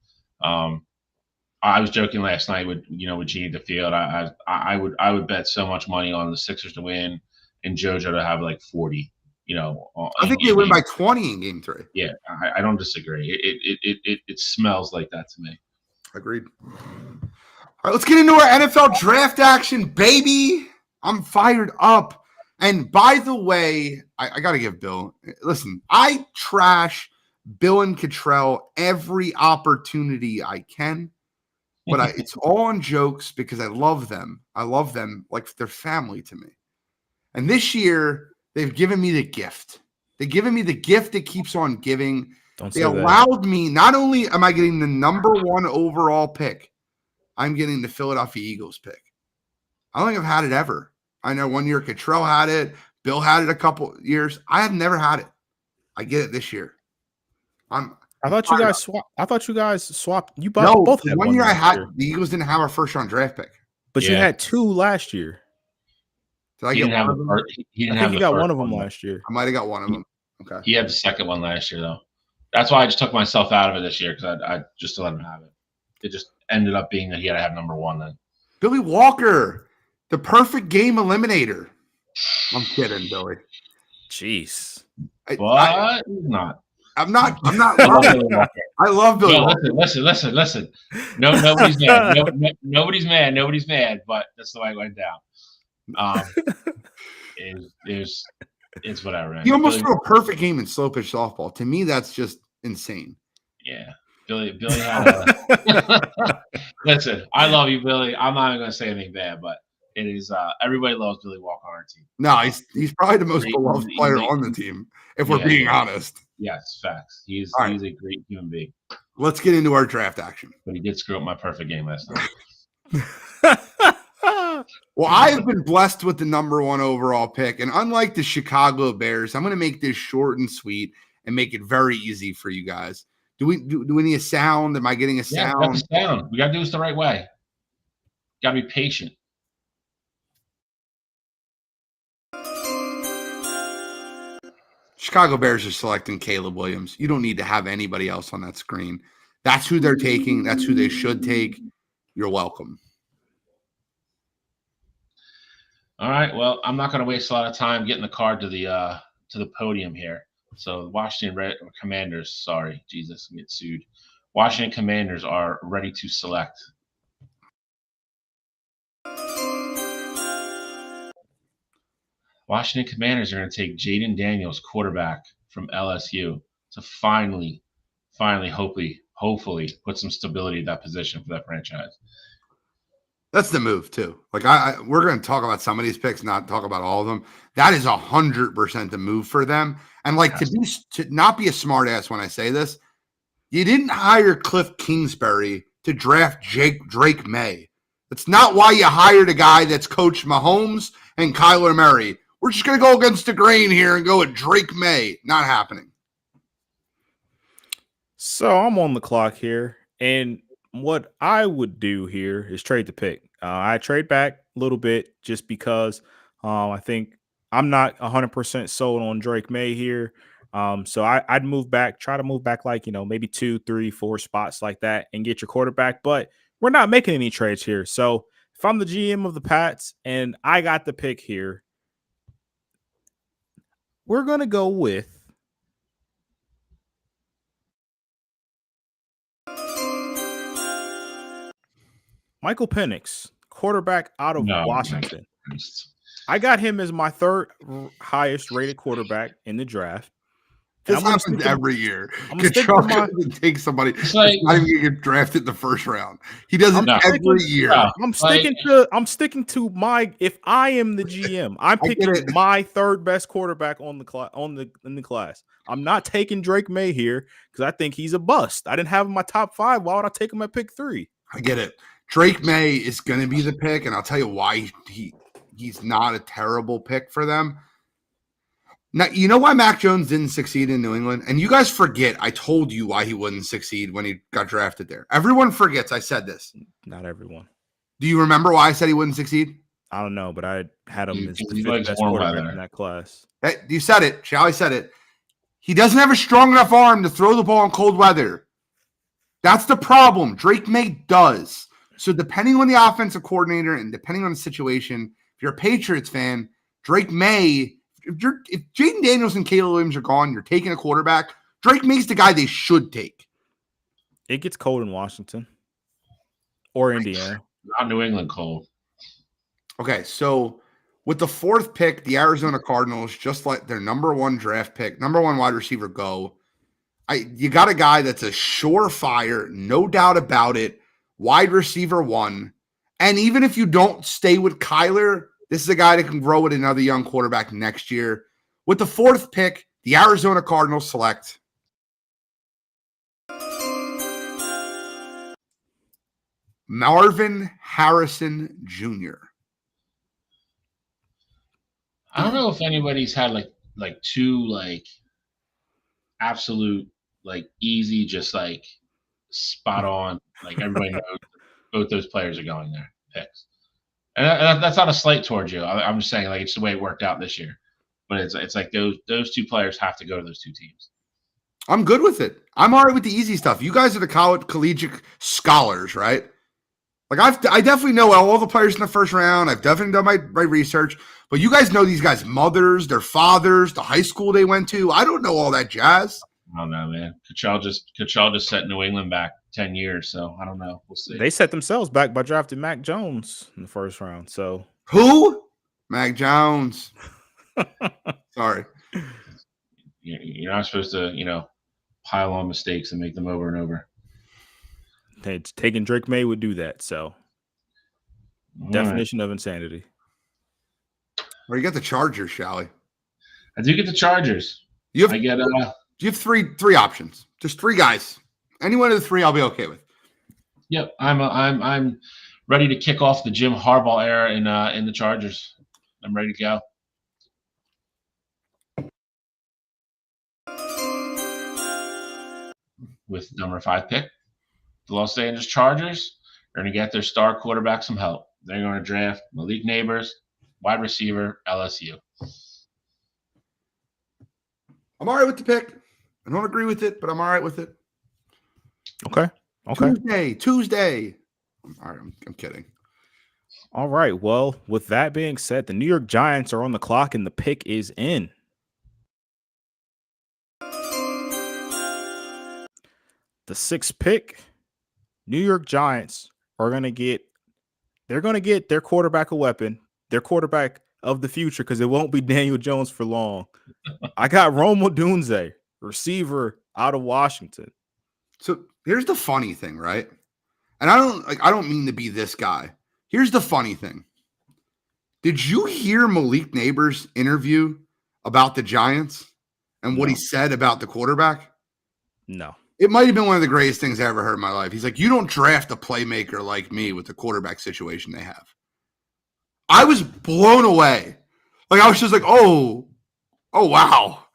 I was joking last night with Gene at the field. I would bet so much money on the Sixers to win and JoJo to have like 40. I think they win by 20 in game 3. Yeah, I don't disagree. It smells like that to me. Agreed. All right, let's get into our NFL draft action, baby. I'm fired up. And by the way, I got to give Bill, listen, I trash Bill and Cottrell every opportunity I can, but it's all on jokes because I love them. I love them like they're family to me. And this year, they've given me the gift. They've given me the gift that keeps on giving. They allowed me, not only am I getting the number 1 overall pick, I'm getting the Philadelphia Eagles pick. I don't think I've had it ever. I know one year Cottrell had it. Bill had it a couple years. I have never had it. I get it this year. I thought you guys swapped. You both had one year I had the Eagles didn't have our first round draft pick. But you had 2 last year. Did I get one of them? I think you got one of them last year. I might have got one of them. Okay. He had the second one last year, though. That's why I just took myself out of it this year because I just to let him have it. It just ended up being that he had to have number 1 then. Billy Walker, the perfect game eliminator. I'm kidding, Billy. Jeez. He's not. I'm not. I love Billy Walker. Listen. No, nobody's mad. Nobody's mad. Nobody's mad. But that's the way it went down. It's whatever. Man. He almost threw a perfect game in slow pitch softball. To me, that's just insane. Yeah, Billy had listen, I love you, Billy. I'm not even going to say anything bad, but it is everybody loves Billy Walker on our team. No, he's probably the most beloved player on the team, if we're being honest. Yes, facts. He's a great human being. Let's get into our draft action. But he did screw up my perfect game last night. Well, I've been blessed with the number 1 overall pick, and unlike the Chicago Bears, I'm going to make this short and sweet and make it very easy for you guys. Do we need a sound? Am I getting a sound? Yeah, we got to do this the right way. Got to be patient. Chicago Bears are selecting Caleb Williams. You don't need to have anybody else on that screen. That's who they're taking. That's who they should take. You're welcome. All right. Well, I'm not going to waste a lot of time getting the card to the podium here. So Washington Commanders, sorry, Jesus, get sued. Washington Commanders are ready to select. Washington Commanders are going to take Jaden Daniels, quarterback from LSU, to finally, hopefully put some stability at that position for that franchise. That's the move too. Like we're going to talk about some of these picks, not talk about all of them. That is 100% the move for them. And like to not be a smart ass when I say this, you didn't hire Cliff Kingsbury to draft Drake May. That's not why you hired a guy that's coached Mahomes and Kyler Murray. We're just going to go against the grain here and go with Drake May. Not happening. So I'm on the clock here, and what I would do here is trade the pick. I trade back a little bit just because I think I'm not 100% sold on Drake May here. So I'd move back, try to move back like, maybe 2, 3, 4 spots like that and get your quarterback. But we're not making any trades here. So if I'm the GM of the Pats and I got the pick here, we're going to go with Michael Penix, quarterback out of Washington. I got him as my 3rd highest rated quarterback in the draft. This happens every year. Kachuk doesn't take somebody that's not even going to get drafted in the first round. He does it every year. I'm sticking to my. If I am the GM, I'm picking my 3rd best quarterback in the class. I'm not taking Drake May here because I think he's a bust. I didn't have him in my top 5. Why would I take him at pick 3? I get it. Drake May is going to be the pick, and I'll tell you why he's not a terrible pick for them. Now, you know why Mac Jones didn't succeed in New England? And you guys forget I told you why he wouldn't succeed when he got drafted there. Everyone forgets I said this. Not everyone. Do you remember why I said he wouldn't succeed? I don't know, but I had him as the 5th best quarterback in that class. You said it. Charlie said it. He doesn't have a strong enough arm to throw the ball in cold weather. That's the problem. Drake May does. So depending on the offensive coordinator and depending on the situation, if you're a Patriots fan, Drake May, if Jaden Daniels and Caleb Williams are gone, you're taking a quarterback. Drake May's the guy they should take. It gets cold in Washington or Indiana. Not New England cold. Okay, so with the 4th pick, the Arizona Cardinals just let their number 1 draft pick, number 1 wide receiver go. You got a guy that's a surefire, no doubt about it, wide receiver 1. And even if you don't stay with Kyler, this is a guy that can grow with another young quarterback next year. With the 4th pick, the Arizona Cardinals select Marvin Harrison Jr. I don't know if anybody's had like 2 like absolute like easy, just like spot on. Like everybody knows both those players are going there picks, and that's not a slight towards you. I'm just saying like it's the way it worked out this year. But it's like those 2 players have to go to those 2 teams. I'm good with it. I'm all right with the easy stuff. You guys are the collegiate scholars, right? Like I definitely know all the players in the first round. I've definitely done my research. But you guys know these guys' mothers, their fathers, the high school they went to. I don't know all that jazz. I don't know, man. Kachal just set New England back 10 years, so I don't know. We'll see. They set themselves back by drafting Mac Jones in the first round. So who? Mac Jones. Sorry. You're not supposed to, pile on mistakes and make them over and over. Taking Drake May would do that. So definition of insanity. Well, you got the Chargers, shall we? I do get the Chargers. You have three options. Just 3 guys. Any one of the 3, I'll be okay with. Yep, I'm ready to kick off the Jim Harbaugh era in the Chargers. I'm ready to go. With number 5 pick, the Los Angeles Chargers are going to get their star quarterback some help. They're going to draft Malik Neighbors, wide receiver, LSU. I'm all right with the pick. I don't agree with it, but I'm all right with it. Okay. Tuesday. All right, I'm kidding. All right. Well, with that being said, the New York Giants are on the clock and the pick is in. The 6th pick, New York Giants are going to get their quarterback a weapon, their quarterback of the future, because it won't be Daniel Jones for long. I got Rome Odunze, receiver out of Washington. So here's the funny thing, right? And I don't mean to be this guy. Here's the funny thing. Did you hear Malik Neighbors' interview about the Giants and what he said about the quarterback? No. It might have been one of the greatest things I ever heard in my life. He's like, you don't draft a playmaker like me with the quarterback situation they have. I was blown away. Like, I was just like, oh, wow.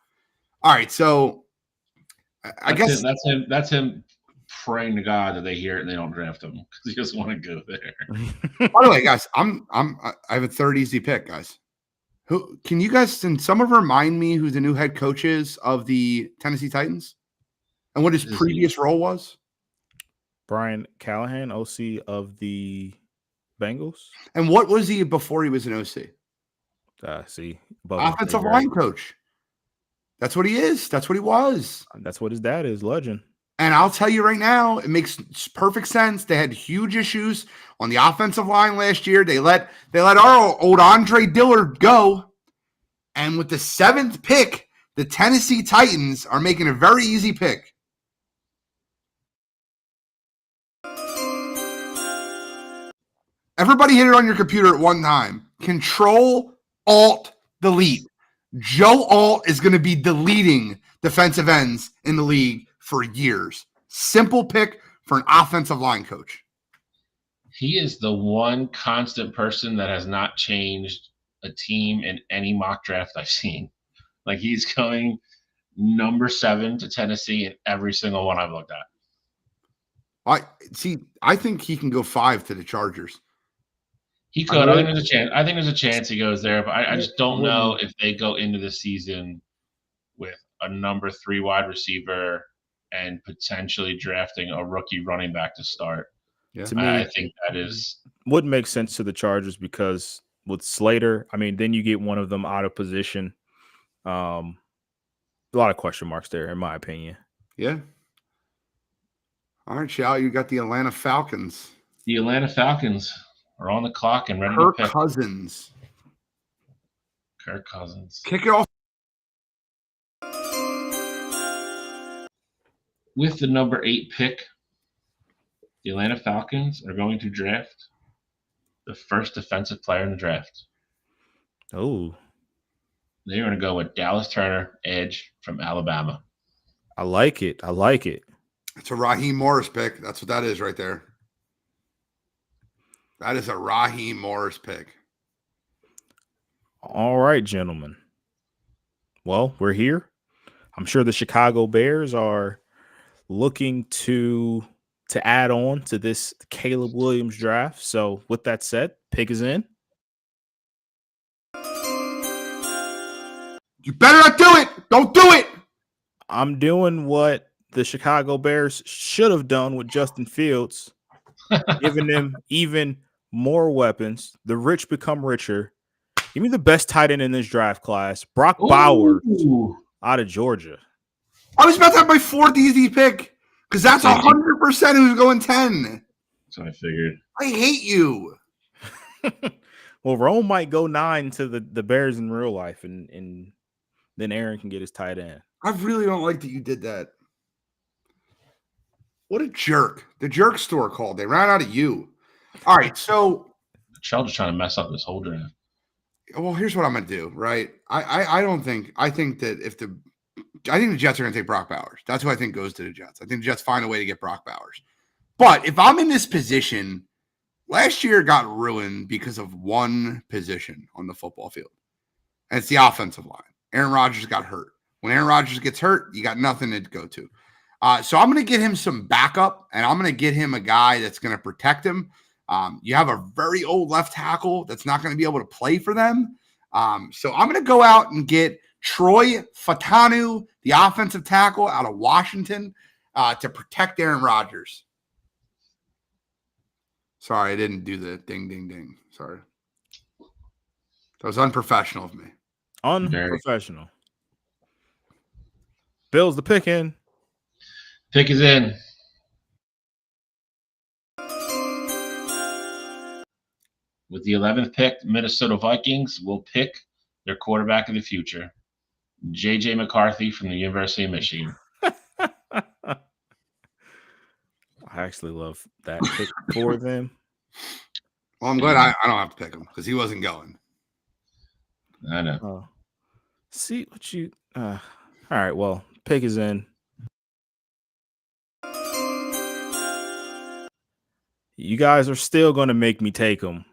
All right, so I guess that's him praying to God that they hear it and they don't draft him because he doesn't want to go there. By the way, guys, I have a 3rd easy pick, guys. Who can you guys remind me who the new head coach is of the Tennessee Titans and what his previous role was? Brian Callahan, OC of the Bengals. And what was he before he was an OC? Offensive line coach. That's what he is. That's what he was. That's what his dad is, legend. And I'll tell you right now, it makes perfect sense. They had huge issues on the offensive line last year. They let our old Andre Dillard go. And with the 7th pick, the Tennessee Titans are making a very easy pick. Everybody hit it on your computer at one time. Control, Alt, Delete. Joe Alt is going to be deleting defensive ends in the league for years. Simple pick for an offensive line coach. He is the one constant person that has not changed a team in any mock draft I've seen. Like, he's going number 7 to Tennessee in every single one I've looked at. I think he can go 5 to the Chargers. He could. I think there's a chance he goes there, but I just don't know if they go into the season with a number 3 wide receiver and potentially drafting a rookie running back to start. Yeah. To me, I think that wouldn't make sense to the Chargers because with Slater, I mean, then you get one of them out of position. A lot of question marks there, in my opinion. Yeah. All right, Chow, you got the Atlanta Falcons. The Atlanta Falcons are on the clock and ready Kirk to pick. Cousins. Kirk Cousins. Kick it off. With the number 8 pick, the Atlanta Falcons are going to draft the first defensive player in the draft. Oh, They're going to go with Dallas Turner, edge from Alabama. I like it. I like it. It's a Raheem Morris pick. That's what that is right there. That is a Raheem Morris pick. All right, gentlemen. Well, we're here. I'm sure the Chicago Bears are looking to add on to this Caleb Williams draft. So with that said, pick is in. You better not do it. Don't do it. I'm doing what the Chicago Bears should have done with Justin Fields, giving them even more weapons. The rich become richer. Give me the best tight end in this draft class, Brock Bowers out of Georgia. I was about to have my fourth easy pick because that's 100% who's going 10. That's what I figured. I hate you. Well, Rome might go 9 to the Bears in real life, and then Aaron can get his tight end. I really don't like that you did that. What a jerk. The jerk store called. They ran out of you. All right, so Sheldon's trying to mess up this whole draft. well, here's what I'm gonna do, right? I think the Jets are gonna take Brock Bowers. That's who I think goes to the Jets. I think the Jets find a way to get Brock Bowers. But if I'm in this position, last year got ruined because of one position on the football field. And it's the offensive line. Aaron Rodgers got hurt. When Aaron Rodgers gets hurt, you got nothing to go to. So I'm going to get him some backup, and I'm going to get him a guy that's going to protect him. You have a very old left tackle that's not going to be able to play for them. So I'm going to go out and get Troy Fatanu, the offensive tackle out of Washington, to protect Aaron Rodgers. Sorry, I didn't do the ding, ding, ding. Sorry. That was unprofessional of me. Unprofessional. Bill's the pick in. Pick is in. With the 11th pick, Minnesota Vikings will pick their quarterback of the future, J.J. McCarthy from the University of Michigan. I actually love that pick for them. Well, I'm glad I don't have to pick him because he wasn't going. I know. Oh. See what you all right, well, pick is in. You guys are still going to make me take him,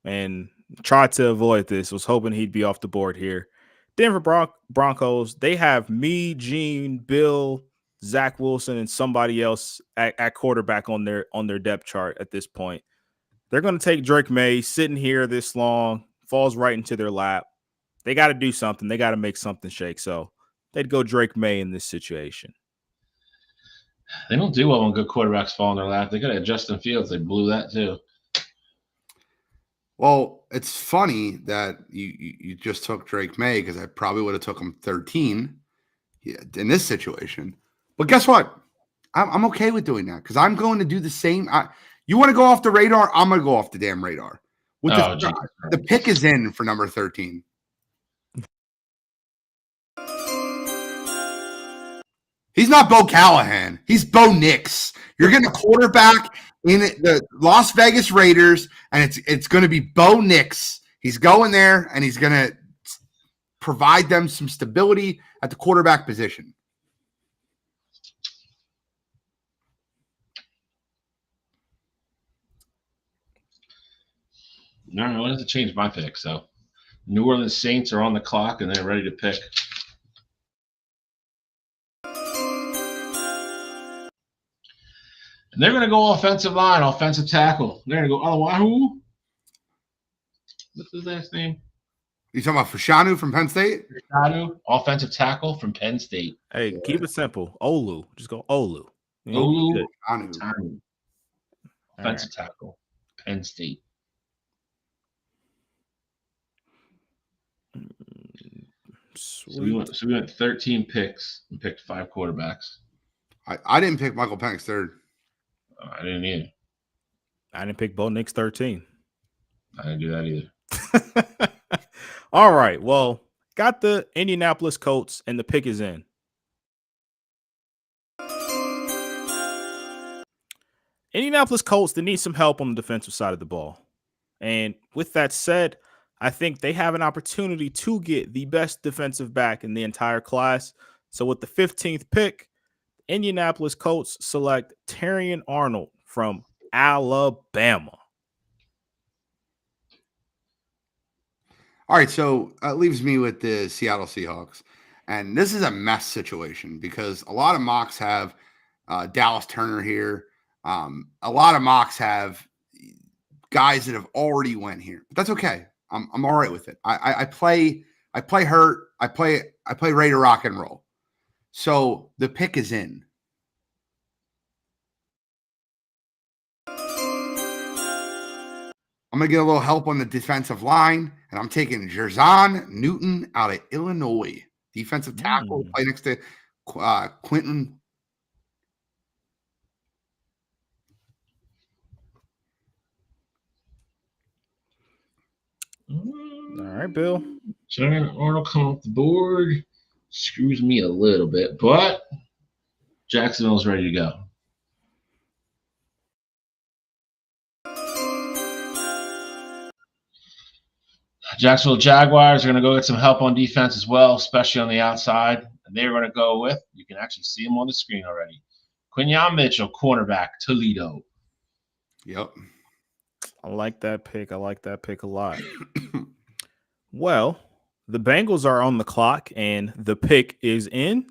and try to avoid this. Was hoping he'd be off the board here. Denver Broncos, they have me, Gene, Bill, Zach Wilson, and somebody else at quarterback on their depth chart at this point. They're going to take Drake May, sitting here this long, falls right into their lap. They got to do something. They got to make something shake. So they'd go Drake May in this situation. They don't do well when good quarterbacks fall in their lap. They could have Justin Fields. They blew that too. Well, it's funny that you just took Drake May because I probably would have took him 13 in this situation. But guess what? I'm okay with doing that because I'm going to do the same. You want to go off the radar? I'm going to go off the damn radar. With the pick is in for number 13. He's not Bo Callahan. He's Bo Nix. You're getting a quarterback in the Las Vegas Raiders, and it's going to be Bo Nix. He's going there, and he's going to provide them some stability at the quarterback position. No, I wanted to change my pick. So, New Orleans Saints are on the clock, and they're ready to pick. And they're going to go offensive line, offensive tackle. They're going to go Alawahu. What's his last name? You talking about Fashanu from Penn State? Fashanu, offensive tackle from Penn State. Hey, keep it simple. Olu. Just go Olu. Olu. Fashanu. Offensive tackle, Penn State. Sweet. So we went 13 picks and picked 5 quarterbacks. I didn't pick Michael Penix third. I didn't either. I didn't pick Bo Nix 13. I didn't do that either. All right. Well, got the Indianapolis Colts, and the pick is in. Indianapolis Colts, they need some help on the defensive side of the ball. And with that said, I think they have an opportunity to get the best defensive back in the entire class. So with the 15th pick, Indianapolis Colts select Terrion Arnold from Alabama. All right, so it leaves me with the Seattle Seahawks. And this is a mess situation because a lot of mocks have Dallas Turner here. A lot of mocks have guys that have already went here. But that's okay. I'm all right with it. I play hurt. I play ready to rock and roll. So the pick is in. I'm going to get a little help on the defensive line, and I'm taking Jerzon Newton out of Illinois. Defensive tackle, play next to Quentin. All right, Bill. Terrion Arnold coming off the board screws me a little bit, but Jacksonville's ready to go. Jacksonville Jaguars are going to go get some help on defense as well, especially on the outside. And they're going to go with, you can actually see him on the screen already, Quinyon Mitchell, cornerback, Toledo. Yep. I like that pick. I like that pick a lot. Well, the Bengals are on the clock, and the pick is in.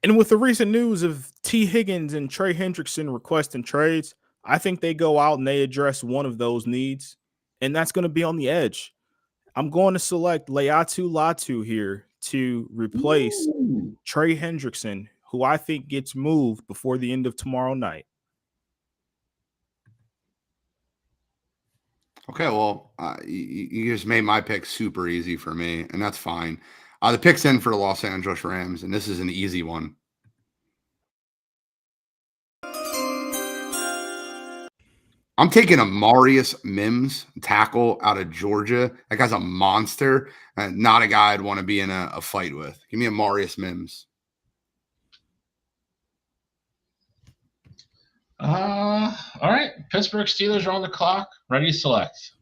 And with the recent news of T. Higgins and Trey Hendrickson requesting trades, I think they go out and they address one of those needs, and that's going to be on the edge. I'm going to select Laiatu Latu here to replace Trey Hendrickson, who I think gets moved before the end of tomorrow night. Okay, well, you just made my pick super easy for me, and that's fine. The pick's in for the Los Angeles Rams, and this is an easy one. I'm taking a Marius Mims tackle out of Georgia. That guy's a monster, and not a guy I'd want to be in a fight with. Give me a Marius Mims. All right. Pittsburgh Steelers are on the clock, ready to select.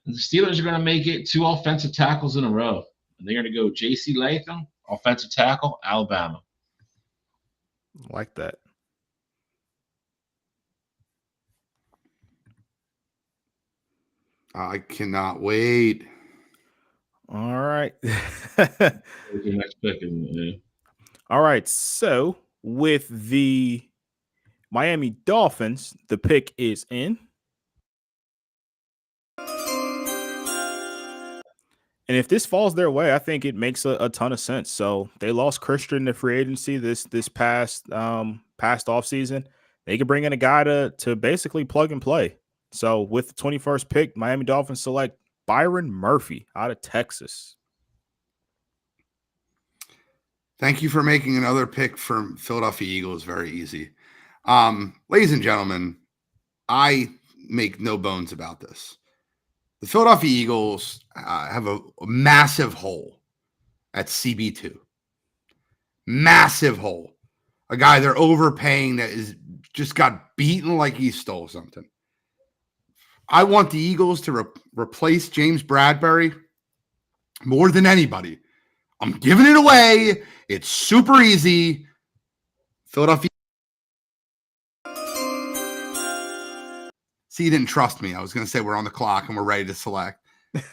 The Steelers are going to make it 2 offensive tackles in a row. And they're going to go J.C. Latham, offensive tackle, Alabama. Like that. I cannot wait. All right. Your next pick, isn't it? All right. So with the Miami Dolphins, the pick is in. And if this falls their way, I think it makes a ton of sense. So they lost Christian in the free agency this past offseason. They could bring in a guy to basically plug and play. So with the 21st pick, Miami Dolphins select Byron Murphy out of Texas. Thank you for making another pick from Philadelphia Eagles very easy. Ladies and gentlemen, I make no bones about this. The Philadelphia Eagles have a massive hole at CB2. Massive hole. A guy they're overpaying that is just got beaten like he stole something. I want the Eagles to replace James Bradbury more than anybody. I'm giving it away. It's super easy. Philadelphia. See, you didn't trust me. I was going to say we're on the clock and we're ready to select.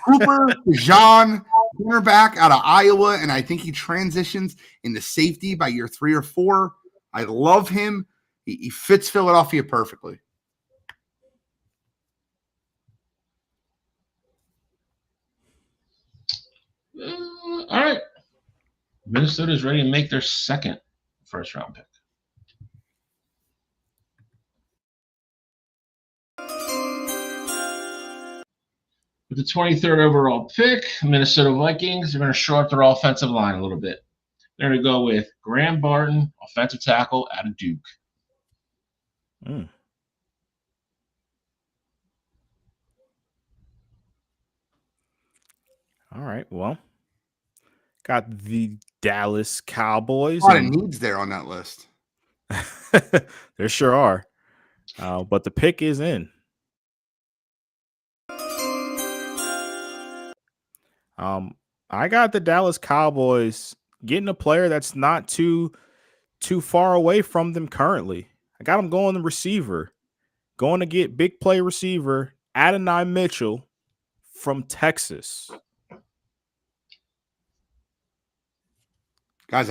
Cooper Jean, cornerback out of Iowa, and I think he transitions into safety by year 3 or 4. I love him. He fits Philadelphia perfectly. All right. Minnesota's ready to make their second first-round pick. the 23rd overall pick, Minnesota Vikings are going to shore up their offensive line a little bit. They're going to go with Graham Barton, offensive tackle out of Duke. Mm. All right. Well, got the Dallas Cowboys. A lot of needs there on that list. There sure are. But the pick is in. I got the Dallas Cowboys getting a player that's not too far away from them currently. I got them going the receiver, going to get big play receiver Adonai Mitchell from Texas. Guys,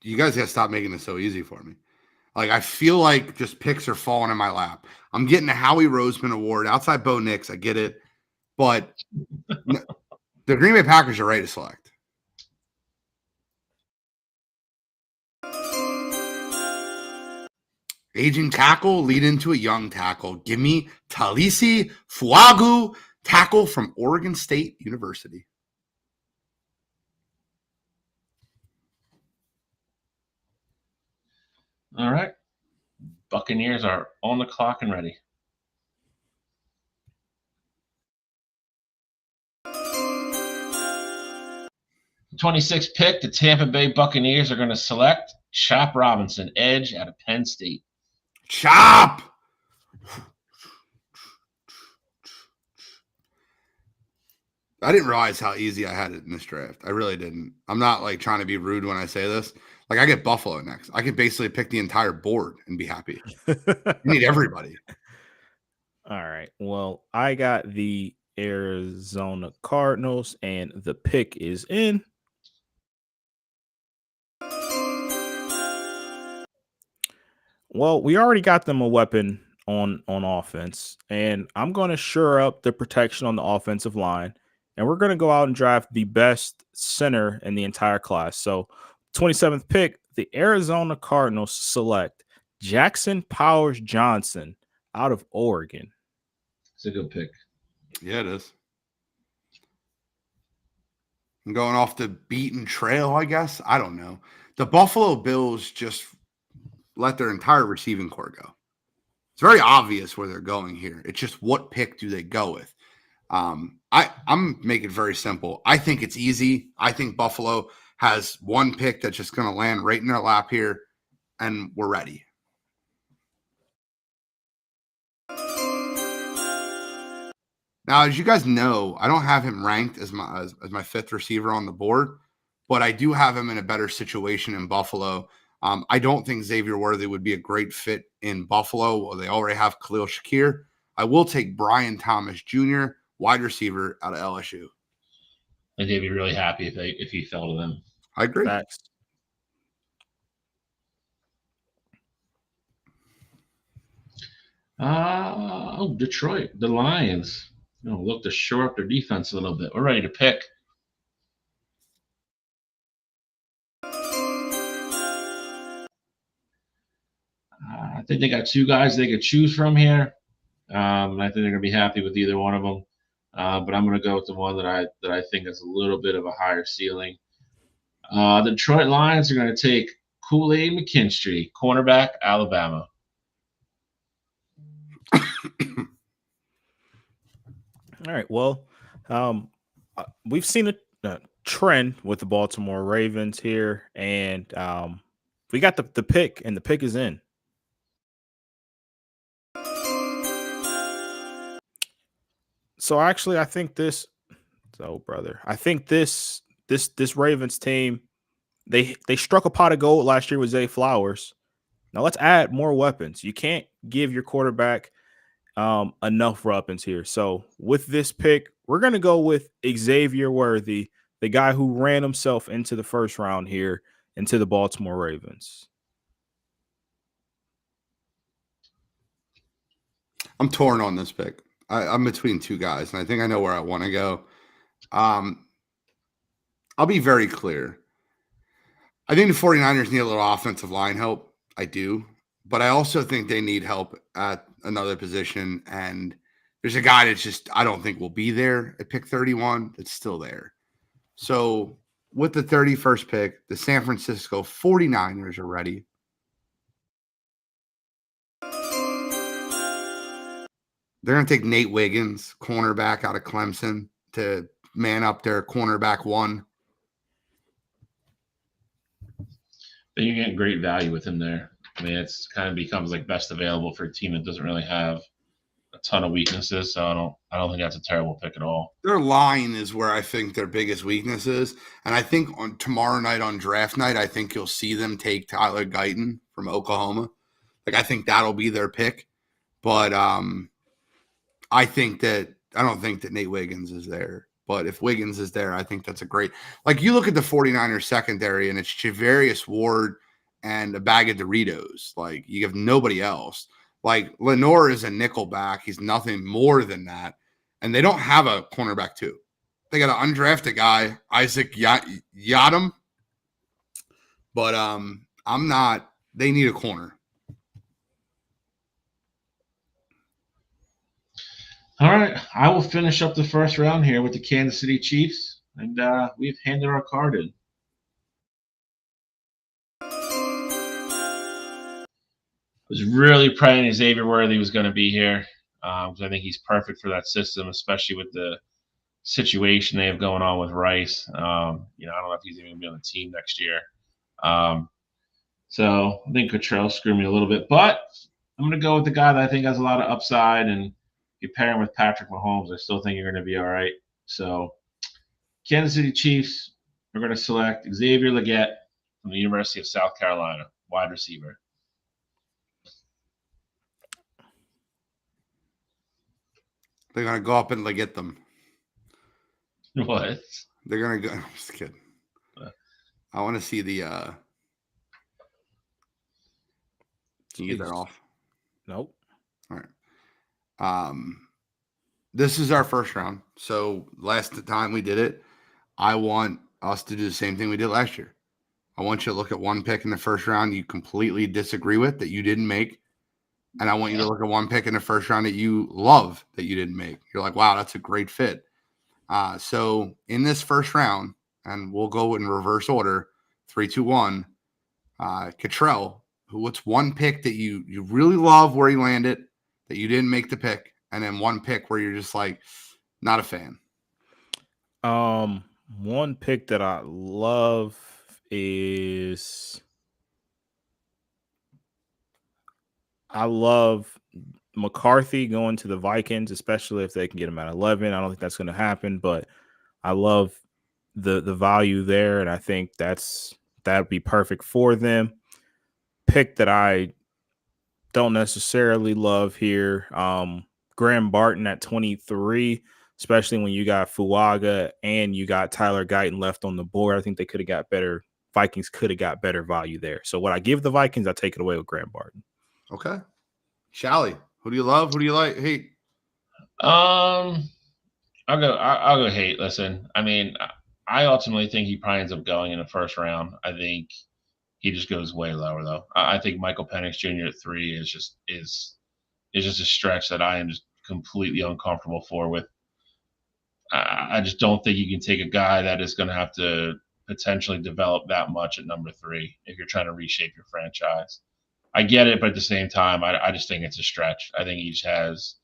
you guys got to stop making this so easy for me. Like, I feel like just picks are falling in my lap. I'm getting a Howie Roseman award outside Bo Nix. I get it. But the Green Bay Packers are ready to select. Aging tackle lead into a young tackle. Give me Talisi Fuagu, tackle from Oregon State University. All right. Buccaneers are on the clock and ready. The 26th pick, the Tampa Bay Buccaneers are going to select Chop Robinson, edge out of Penn State. Chop! I didn't realize how easy I had it in this draft. I really didn't. I'm not like trying to be rude when I say this. Like, I get Buffalo next. I could basically pick the entire board and be happy. You need everybody. All right. Well, I got the Arizona Cardinals, and the pick is in. Well, we already got them a weapon on offense, and I'm going to shore up the protection on the offensive line, and we're going to go out and draft the best center in the entire class. So, 27th pick, the Arizona Cardinals select Jackson Powers Johnson out of Oregon. It's a good pick. Yeah, it is. I'm going off the beaten trail, I guess. I don't know. The Buffalo Bills just let their entire receiving corps go. It's very obvious where they're going here. It's just what pick do they go with? I'm making it very simple. I think it's easy. I think Buffalo has one pick that's just going to land right in their lap here, and we're ready. Now, as you guys know, I don't have him ranked as my fifth receiver on the board, but I do have him in a better situation in Buffalo. I don't think Xavier Worthy would be a great fit in Buffalo. Well, they already have Khalil Shakir. I will take Brian Thomas Jr., wide receiver out of LSU. I think they'd be really happy if he fell to them. I agree. Facts. Detroit, the Lions. Look to shore up their defense a little bit. We're ready to pick. I think they got two guys they could choose from here. I think they're going to be happy with either one of them. But I'm going to go with the one that I think has a little bit of a higher ceiling. The Detroit Lions are going to take Kool-Aid McKinstry, cornerback, Alabama. All right. Well, we've seen a trend with the Baltimore Ravens here, and we got the pick, and the pick is in. So actually, I think this Ravens team, they struck a pot of gold last year with Zay Flowers. Now let's add more weapons. You can't give your quarterback enough weapons here. So with this pick, we're going to go with Xavier Worthy, the guy who ran himself into the first round here into the Baltimore Ravens. I'm torn on this pick. I'm between two guys, and I think I know where I want to go. I'll be very clear. I think the 49ers need a little offensive line help. I do. But I also think they need help at another position, and There's a guy that's just I don't think will be there at pick 31. It's still there. So with the 31st pick, the San Francisco 49ers are ready. They're going to take Nate Wiggins, cornerback out of Clemson, to man up their cornerback one. Then you're getting great value with him there. I mean, it's kind of becomes like best available for a team that doesn't really have a ton of weaknesses. So I don't think that's a terrible pick at all. Their line is where I think their biggest weakness is. And I think on tomorrow night on draft night, I think you'll see them take Tyler Guyton from Oklahoma. Like, I think that'll be their pick. But I don't think that Nate Wiggins is there. But if Wiggins is there, I think that's a great – like, you look at the 49ers secondary, and it's Javarius Ward and a bag of Doritos. Like, you have nobody else. Like, Lenore is a nickel back. He's nothing more than that. And they don't have a cornerback, too. They got an undrafted guy, Isaac Yadam. But I'm not – they need a corner. All right, I will finish up the first round here with the Kansas City Chiefs, and we've handed our card in. I was really praying Xavier Worthy was going to be here because I think he's perfect for that system, especially with the situation they have going on with Rice. I don't know if he's even going to be on the team next year. So I think Cottrell screwed me a little bit, but I'm going to go with the guy that I think has a lot of upside, and you pair him with Patrick Mahomes, I still think you're going to be all right. So, Kansas City Chiefs are going to select Xavier Legette from the University of South Carolina, wide receiver. They're going to go up and Legette them. What? They're going to go – I'm just kidding. I want to see the can you get that off? Nope. All right. This is our first round. So last time we did it, I want us to do the same thing we did last year. I want you to look at one pick in the first round you completely disagree with that you didn't make. And I want you to look at one pick in the first round that you love that you didn't make. You're like, wow, that's a great fit. So in this first round, and we'll go in reverse order, 3, 2, 1, Cottrell, what's one pick that you really love where he landed that you didn't make the pick, and then one pick where you're just like not a fan? One pick that I love is I love McCarthy going to the Vikings, especially if they can get him at 11. I don't think that's going to happen, but I love the value there, and I think that'd be perfect for them. Pick that I don't necessarily love here. Graham Barton at 23, especially when you got Fuaga and you got Tyler Guyton left on the board. I think they could have got better. Vikings could have got better value there. So what I give the Vikings, I take it away with Graham Barton. Okay. Shally, who do you love? Who do you like? Hate? I'll go hate. Listen, I mean, I ultimately think he probably ends up going in the first round. I think he just goes way lower though. I think Michael Penix Jr. at 3 is just a stretch that I am just completely uncomfortable for. With I just don't think you can take a guy that is going to have to potentially develop that much at number 3 if you're trying to reshape your franchise. I get it, but at the same time, I just think it's a stretch. I think he just has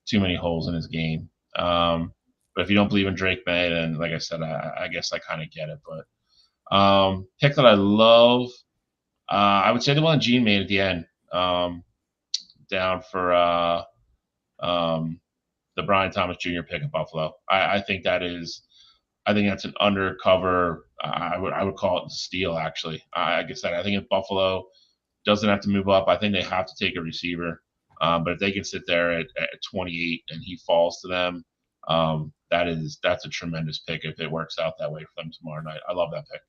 too many holes in his game. But if you don't believe in Drake May, then like I said, I guess I kind of get it. But pick that I love, I would say the one Gene made at the end, down for the Brian Thomas Jr. pick at Buffalo. I think that's an undercover. I would call it a steal. Actually, I guess I think if Buffalo doesn't have to move up, I think they have to take a receiver. But if they can sit there at 28 and he falls to them, that's a tremendous pick if it works out that way for them tomorrow night. I love that pick.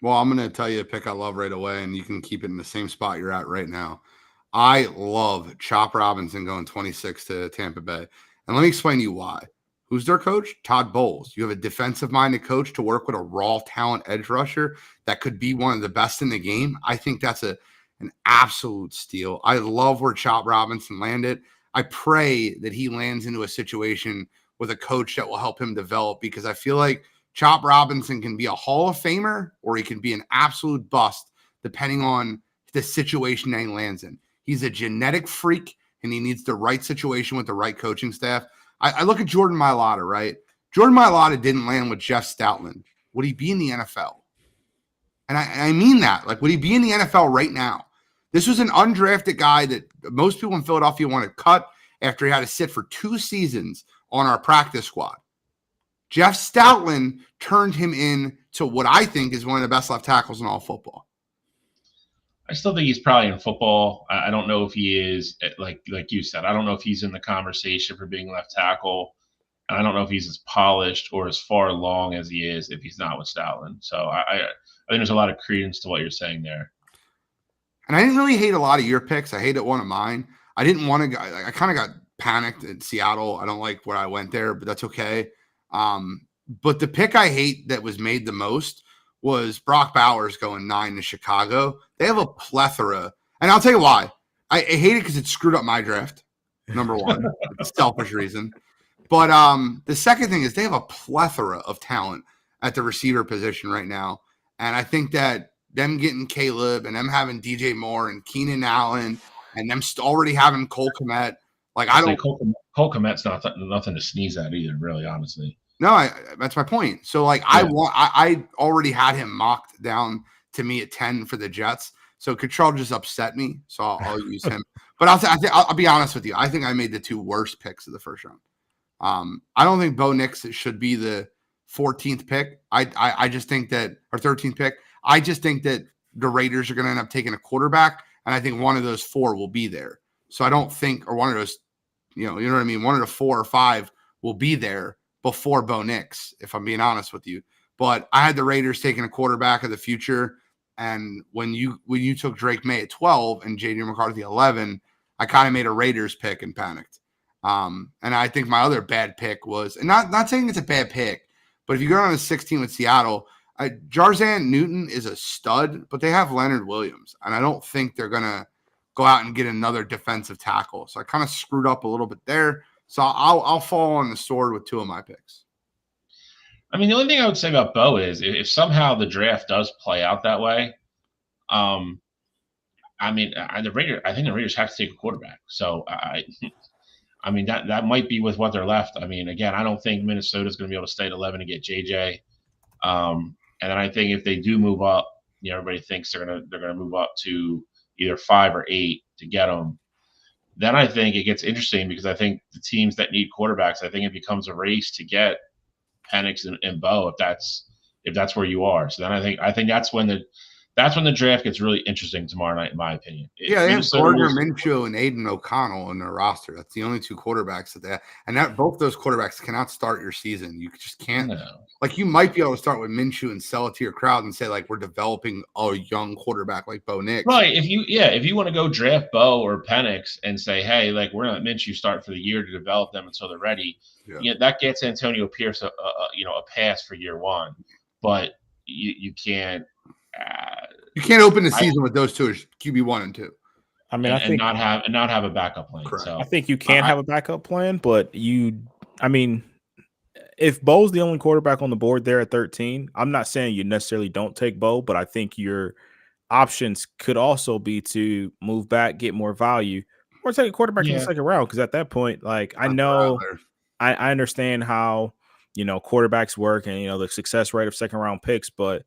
Well, I'm going to tell you a pick I love right away, and you can keep it in the same spot you're at right now. I love Chop Robinson going 26 to Tampa Bay. And let me explain to you why. Who's their coach? Todd Bowles. You have a defensive-minded coach to work with a raw talent edge rusher that could be one of the best in the game. I think that's an absolute steal. I love where Chop Robinson landed. I pray that he lands into a situation with a coach that will help him develop, because I feel like Chop Robinson can be a Hall of Famer or he can be an absolute bust depending on the situation that he lands in. He's a genetic freak and he needs the right situation with the right coaching staff. I look at Jordan Mailata, right? Jordan Mailata didn't land with Jeff Stoutland. Would he be in the NFL? And I mean that. Like, would he be in the NFL right now? This was an undrafted guy that most people in Philadelphia want to cut after he had to sit for 2 seasons on our practice squad. Jeff Stoutland turned him into what I think is one of the best left tackles in all football. I still think he's probably in football. I don't know if he is, like you said, I don't know if he's in the conversation for being left tackle. And I don't know if he's as polished or as far along as he is if he's not with Stoutland. So I think there's a lot of credence to what you're saying there. And I didn't really hate a lot of your picks. I hated one of mine. I didn't want to go. I kind of got panicked in Seattle. I don't like where I went there, but that's okay. But the pick I hate that was made the most was Brock Bowers going 9 to Chicago. They have a plethora. And I'll tell you why. I hate it because it screwed up my draft, number one. It's a selfish reason. But the second thing is they have a plethora of talent at the receiver position right now. And I think that them getting Caleb and them having DJ Moore and Keenan Allen and them already having Cole Kmet, like I don't. Cole Kmet's nothing to sneeze at either, really, honestly. No, that's my point. So like I already had him mocked down to me at 10 for the Jets. So Cottrell just upset me. So I'll use him. But I'll be honest with you. I think I made the 2 worst picks of the first round. I don't think Bo Nix should be the 14th pick. I just think that, or 13th pick. I just think that the Raiders are going to end up taking a quarterback, and I think one of those 4 will be there. So I don't think, or one of those, you know what I mean? One of the 4 or 5 will be there before Bo Nix, if I'm being honest with you. But I had the Raiders taking a quarterback of the future, and when you took Drake May at 12 and J.D. McCarthy 11, I kind of made a Raiders pick and panicked. And I think my other bad pick was, and not saying it's a bad pick, but if you go on a 16 with Seattle, Jarzan Newton is a stud, but they have Leonard Williams, and I don't think they're going to go out and get another defensive tackle. So I kind of screwed up a little bit there. So I'll fall on the sword with 2 of my picks. I mean, the only thing I would say about Bo is if somehow the draft does play out that way, I mean, I think the Raiders have to take a quarterback. So I mean, that might be with what they're left. I mean, again, I don't think Minnesota's going to be able to stay at 11 and get JJ. And then I think if they do move up, you know, everybody thinks they're gonna move up to either 5 or 8 to get them. Then I think it gets interesting because I think the teams that need quarterbacks, I think it becomes a race to get Penix and Bo if that's where you are. So then I think that's when the draft gets really interesting tomorrow night, in my opinion. Yeah, they have Gardner Minshew and Aiden O'Connell in their roster. That's the only 2 quarterbacks that they have. And both those quarterbacks cannot start your season. You just can't. No. Like, you might be able to start with Minshew and sell it to your crowd and say, like, we're developing a young quarterback like Bo Nix. Right. If you want to go draft Bo or Penix and say, hey, like, we're going to let Minshew start for the year to develop them until they're ready, you know, that gets Antonio Pierce a pass for year 1. But you can't. You can't open the season with those 2 as QB1 and 2. I mean, I think not have a backup plan. Correct. So I think you can have a backup plan, but if Bo's the only quarterback on the board there at 13, I'm not saying you necessarily don't take Bo, but I think your options could also be to move back, get more value, or take a quarterback in the second round. Because at that point, like, I know, I understand how, you know, quarterbacks work and, you know, the success rate of second round picks, but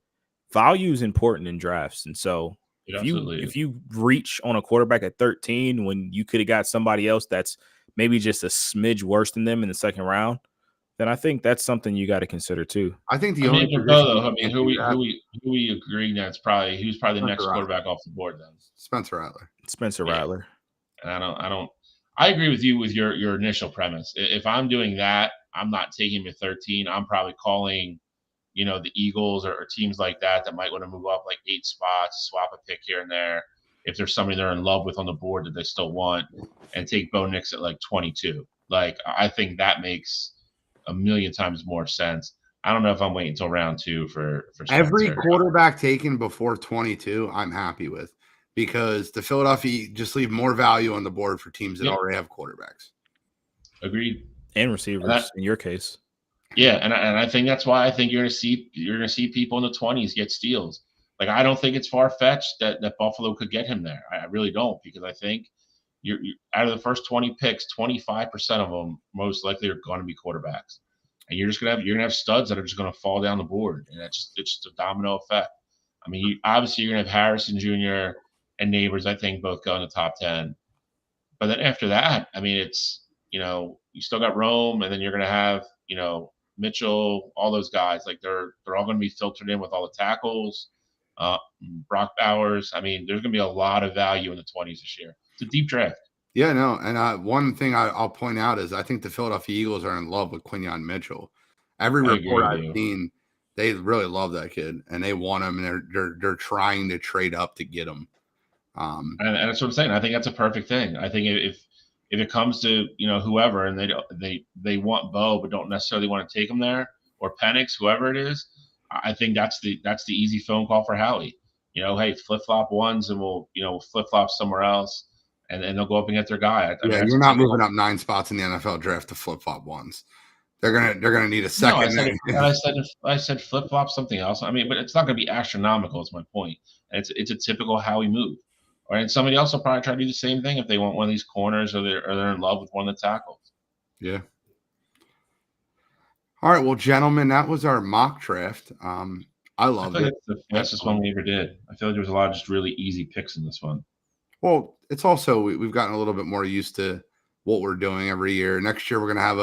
value is important in drafts. And so if you reach on a quarterback at 13 when you could have got somebody else that's maybe just a smidge worse than them in the second round, then I think that's something you got to consider too. I think who we agree that's who's probably the next quarterback off the board then? Spencer Rattler. Rattler. And I agree with you with your initial premise. If I'm doing that, I'm not taking him at 13. I'm probably calling, you know, the Eagles or teams like that might want to move up like 8 spots, swap a pick here and there. If there's somebody they're in love with on the board that they still want, and take Bo Nix at like 22. Like, I think that makes a million times more sense. I don't know if I'm waiting until round 2 for every quarterback taken before 22. I'm happy with. because the Philadelphia just leave more value on the board for teams that already have quarterbacks. Agreed. And receivers in your case. Yeah, and I think that's why I think you're gonna see people in the 20s get steals. Like, I don't think it's far fetched that Buffalo could get him there. I really don't, because I think you're out of the first 20 picks, 25% of them most likely are going to be quarterbacks, and you're gonna have studs that are just gonna fall down the board, and it's just a domino effect. I mean, obviously you're gonna have Harrison Jr. and Neighbors. I think both go in the top 10, but then after that, I mean, it's you still got Rome, and then you're gonna have Mitchell, all those guys. Like, they're all going to be filtered in with all the tackles. Brock Bowers. I mean, there's going to be a lot of value in the 20s this year. It's a deep draft. Yeah, no. And one thing I'll point out is I think the Philadelphia Eagles are in love with Quinyon Mitchell. Every report I've seen, they really love that kid, and they want him, and they're trying to trade up to get him. And that's what I'm saying. I think that's a perfect thing. I think if it comes to whoever, and they want Bo but don't necessarily want to take him there, or Penix, whoever it is, I think that's the easy phone call for Howie. Hey, flip flop ones, and we'll flip flop somewhere else, and they'll go up and get their guy. I mean, you're not moving up 9 spots in the NFL draft to flip flop ones. They're gonna need a second. No, I said flip flop something else. I mean, but it's not gonna be astronomical. Is my point. And it's a typical Howie move. And somebody else will probably try to do the same thing if they want one of these corners, or they're in love with one of the tackles. Yeah. All right, well, gentlemen, that was our mock draft. I love it. It's the fastest one we ever did. I feel like there was a lot of just really easy picks in this one. Well, it's also we've gotten a little bit more used to what we're doing every year. Next year, we're gonna have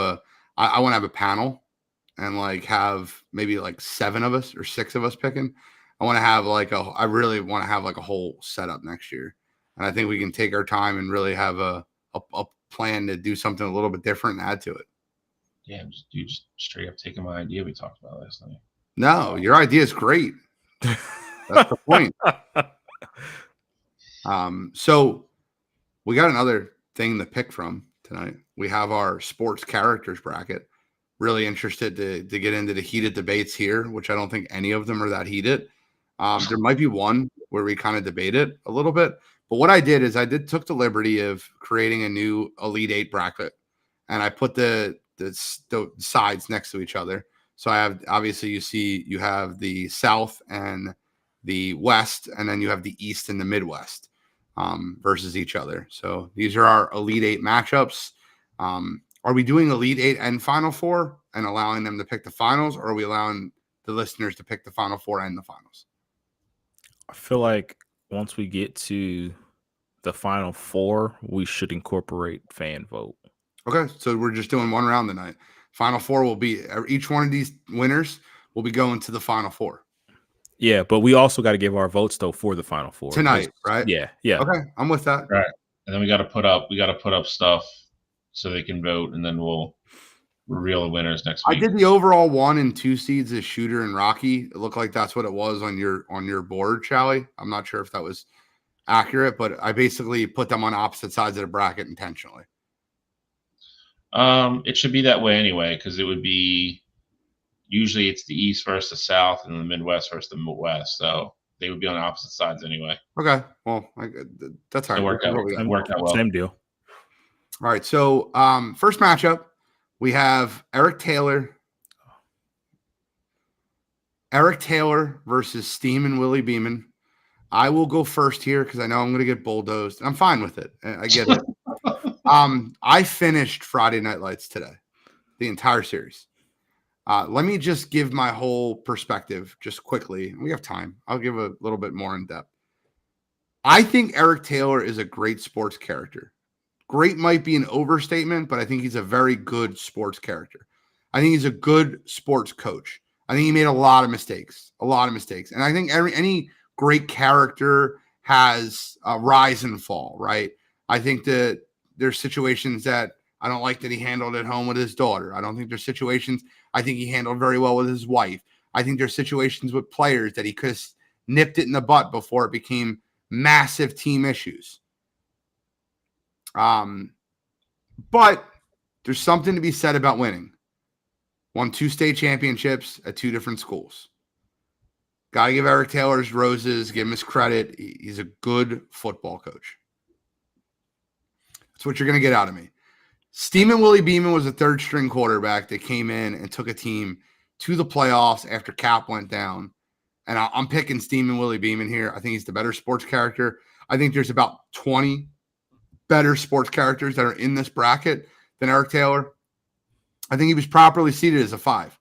I want to have a panel, and have maybe 7 of us or 6 of us picking. I want to have I really want to have a whole setup next year. And I think we can take our time and really have a plan to do something a little bit different and add to it. Yeah, you just straight up taking my idea we talked about last night. No, your idea is great. That's the point. So we got another thing to pick from tonight. We have our sports characters bracket. Really interested to get into the heated debates here, which I don't think any of them are that heated. There might be one where we kind of debate it a little bit. But what I did is took the liberty of creating a new Elite 8 bracket, and I put the sides next to each other. So I have, obviously, you have the South and the West, and then you have the East and the Midwest versus each other. So these are our Elite 8 matchups. Are we doing Elite 8 and Final Four and allowing them to pick the finals, or are we allowing the listeners to pick the Final Four and the finals? I feel like once we get to the Final Four, we should incorporate fan vote. Okay, so we're just doing one round tonight. Final Four will be each one of these winners will be going to the Final Four. Yeah, but we also got to give our votes though for the Final Four tonight, right? Yeah. Okay, I'm with that. Right, and then we got to put up stuff so they can vote, and then we'll reveal the winners next week. I did the overall 1 and 2 seeds as Shooter and Rocky. It looked like that's what it was on your board, Charlie. I'm not sure if that was accurate, but I basically put them on opposite sides of the bracket intentionally. It should be that way anyway, because it would be usually it's the East versus the South, and the Midwest versus the West. So they would be on opposite sides anyway. Okay, well, that's how it worked out. Worked out well. Same deal. All right, so first matchup, we have Eric Taylor versus Steamin' Willie Beeman. I will go first here because I know I'm going to get bulldozed. I'm fine with it. I get it. I finished Friday Night Lights today, the entire series. Let me just give my whole perspective just quickly. We have time. I'll give a little bit more in depth. I think Eric Taylor is a great sports character. Great might be an overstatement, but I think he's a very good sports character. I think he's a good sports coach. I think he made a lot of mistakes. And I think any great character has a rise and fall, right? I think that there's situations that I don't like that he handled at home with his daughter. I don't think there's situations I think he handled very well with his wife. I think there's situations with players that he could have nipped it in the butt before it became massive team issues. But there's something to be said about winning. Won 2 state championships at 2 different schools. Got to give Eric Taylor his roses, give him his credit. He's a good football coach. That's what you're going to get out of me. Steamin' Willie Beeman was a third-string quarterback that came in and took a team to the playoffs after Cap went down. And I'm picking Steamin' Willie Beeman here. I think he's the better sports character. I think there's about 20 better sports characters that are in this bracket than Eric Taylor. I think he was properly seated as a 5.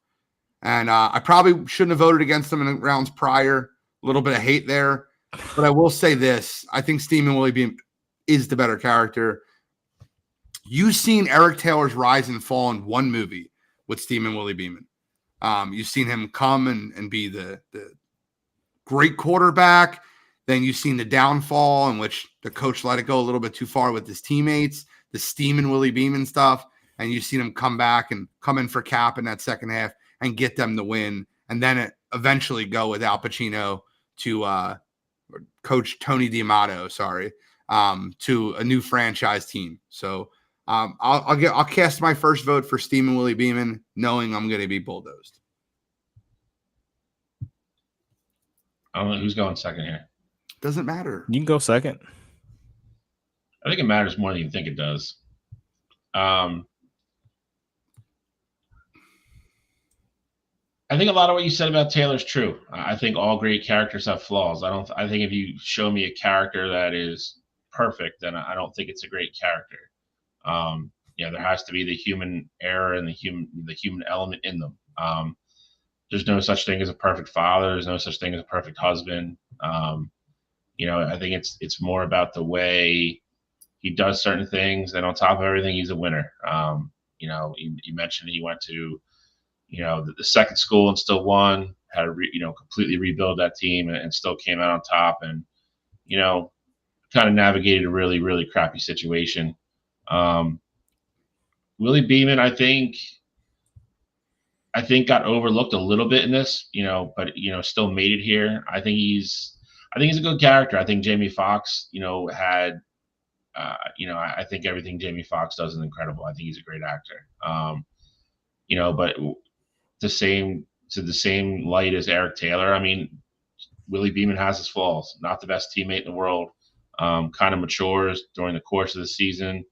And I probably shouldn't have voted against him in the rounds prior. A little bit of hate there. But I will say this. I think Steamin' Willie Beeman is the better character. You've seen Eric Taylor's rise and fall in one movie with Steamin' Willie Beeman. You've seen him come and be the great quarterback. Then you've seen the downfall in which the coach let it go a little bit too far with his teammates, the Steamin' Willie Beeman stuff. And you've seen him come back and come in for Cap in that second half and get them the win. And then eventually go with Al Pacino to coach Tony D'Amato, to a new franchise team. So I'll cast my first vote for Steamin' Willie Beeman, knowing I'm going to be bulldozed. I don't know who's going second here. Doesn't matter. You can go second. I think it matters more than you think it does. I think a lot of what you said about Taylor's true. I think all great characters have flaws. I think if you show me a character that is perfect, then I don't think it's a great character. There has to be the human error and the human element in them. There's no such thing as a perfect father. There's no such thing as a perfect husband. I think it's more about the way he does certain things, and on top of everything, he's a winner. You mentioned he went to the second school and still won, had to completely rebuild that team and still came out on top, and kind of navigated a really, really crappy situation. Willie Beeman, I think got overlooked a little bit in this, but still made it here. I think he's a good character. I think Jamie Foxx, had I think everything Jamie Foxx does is incredible. I think he's a great actor. But the same light as Eric Taylor. I mean, Willie Beeman has his flaws. Not the best teammate in the world. Kind of matures during the course of the season.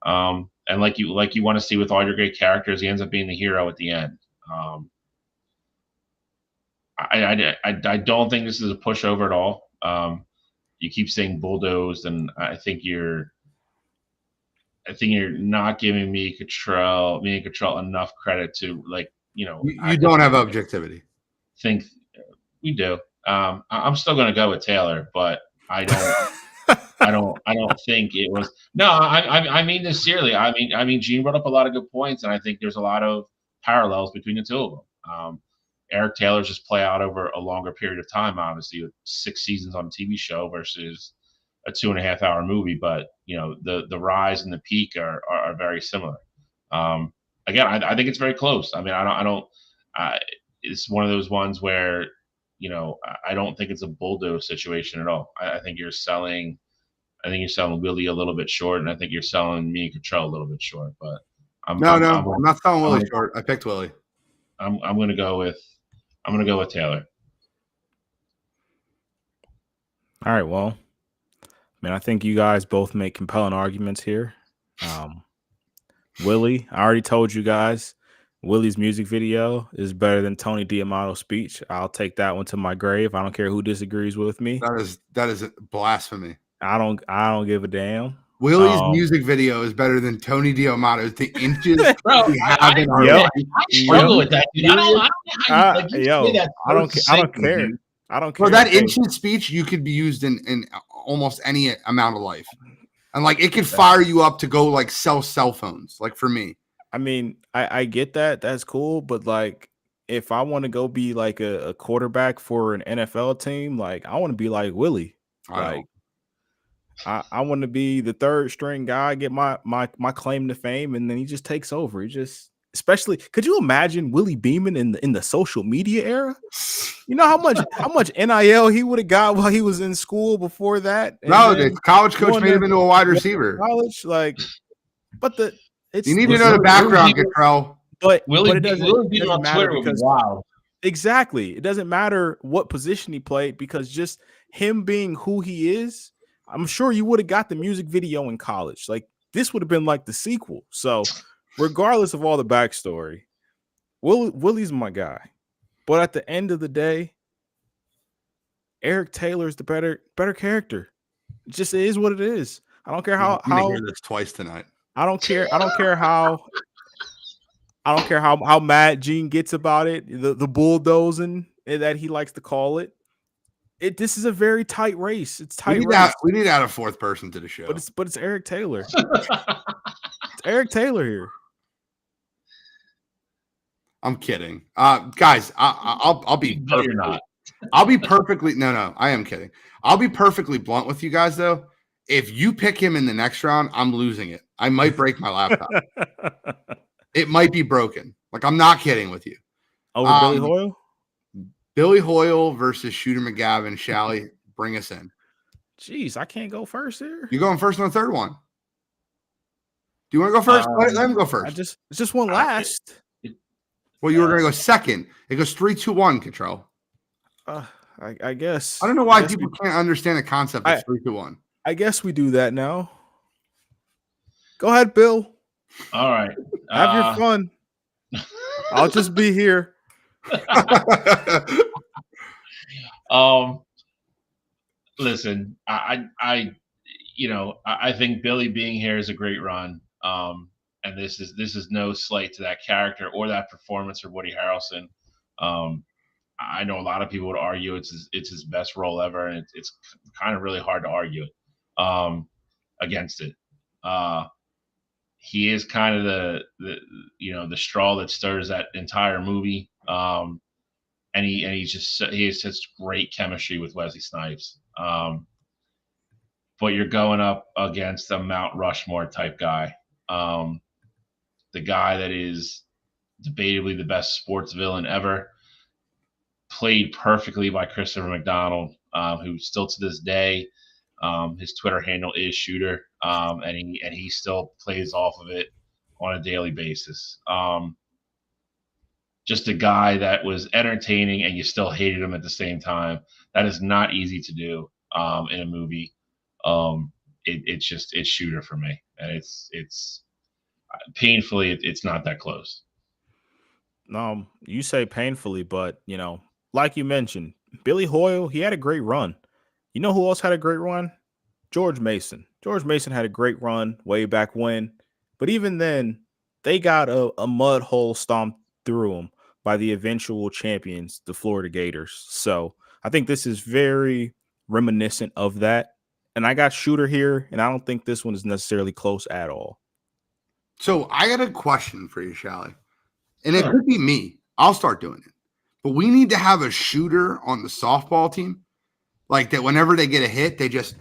And like you want to see with all your great characters, he ends up being the hero at the end. I don't think this is a pushover at all. You keep saying bulldozed, and I think you're not giving me and Cottrell enough credit to You don't have objectivity. Think we do. I'm still going to go with Taylor, but I don't. I don't think it was. No, I mean this sincerely. I mean, Gene brought up a lot of good points, and I think there's a lot of parallels between the two of them. Eric Taylor's just play out over a longer period of time, obviously, with 6 seasons on a TV show versus a 2.5-hour movie. But the rise and the peak are very similar. Again, I think it's very close. I mean, I don't. It's one of those ones where I don't think it's a bulldoze situation at all. I think you're selling Willie a little bit short, and I think you're selling me and Cottrell a little bit short. But I'm not selling Willie short. I picked Willie. I'm going to go with Taylor. All right. Well, I think you guys both make compelling arguments here. Willie, I already told you guys, Willie's music video is better than Tony D'Amato's speech. I'll take that one to my grave. I don't care who disagrees with me. That is blasphemy. I don't give a damn. Willie's music video is better than Tony D'Amato's. The inches we have in our life. I struggle with that, dude. I don't care. I don't care. For that inches speech, you could be used in almost any amount of life. And it could fire you up to go sell cell phones. For me. I mean, I get that. That's cool. But if I want to go be a quarterback for an NFL team, I want to be like Willie. I want to be the third string guy, get my claim to fame, and then he just takes over. He just, especially, could you imagine Willie Beeman in the social media era? You know how much NIL he would have got while he was in school before that? No, the college coach made him into a wide receiver. College, but you need to know the background, Cottrell. Willie Beeman on Twitter would be wild. Exactly. It doesn't matter what position he played because just him being who he is, I'm sure you would have got the music video in college. Like this would have been like the sequel. So, regardless of all the backstory, Willie's my guy. But at the end of the day, Eric Taylor is the better character. It just is what it is. I don't care I'm gonna hear this twice tonight. I don't care how mad Gene gets about it. The bulldozing that he likes to call it. This is a very tight race. It's tight race. We need to add a fourth person to the show. But it's Eric Taylor. It's Eric Taylor here. I'm kidding. Guys, I'll be No, you're not. I'll be perfectly no, I am kidding. I'll be perfectly blunt with you guys though. If you pick him in the next round, I'm losing it. I might break my laptop. It might be broken. Like, I'm not kidding with you. Over Billy Hoyle? Billy Hoyle versus Shooter McGavin. Shally, bring us in. Jeez, I can't go first here. You going first on the third one? Do you want to go first? Let him go first. It's just one last. Well, you were going to go second. It goes 3-2-1, Control. I guess. I don't know why people can't understand the concept of 3-2-1. I guess we do that now. Go ahead, Bill. All right. Have your fun. I'll just be here. Listen, I think Billy being here is a great run. And this is no slight to that character or that performance or Woody Harrelson. I know a lot of people would argue it's his best role ever, and it's kind of really hard to argue against it. He is kind of the straw that stirs that entire movie. And he has such great chemistry with Wesley Snipes. But you're going up against a Mount Rushmore type guy. The guy that is debatably the best sports villain ever, played perfectly by Christopher McDonald, who still to this day, his Twitter handle is Shooter, and he still plays off of it on a daily basis. Just a guy that was entertaining and you still hated him at the same time. That is not easy to do in a movie. It's Shooter for me, and it's painfully it's not that close. You say painfully, but like you mentioned, Billy Hoyle, he had a great run. You know who else had a great run? George Mason. George Mason had a great run way back when, but even then, they got a mud hole stomped through them by the eventual champions, the Florida Gators. So I think this is very reminiscent of that. And I got Shooter here, and I don't think this one is necessarily close at all. So I got a question for you, Shally. And it could be me. I'll start doing it. But we need to have a shooter on the softball team. Like that whenever they get a hit, they just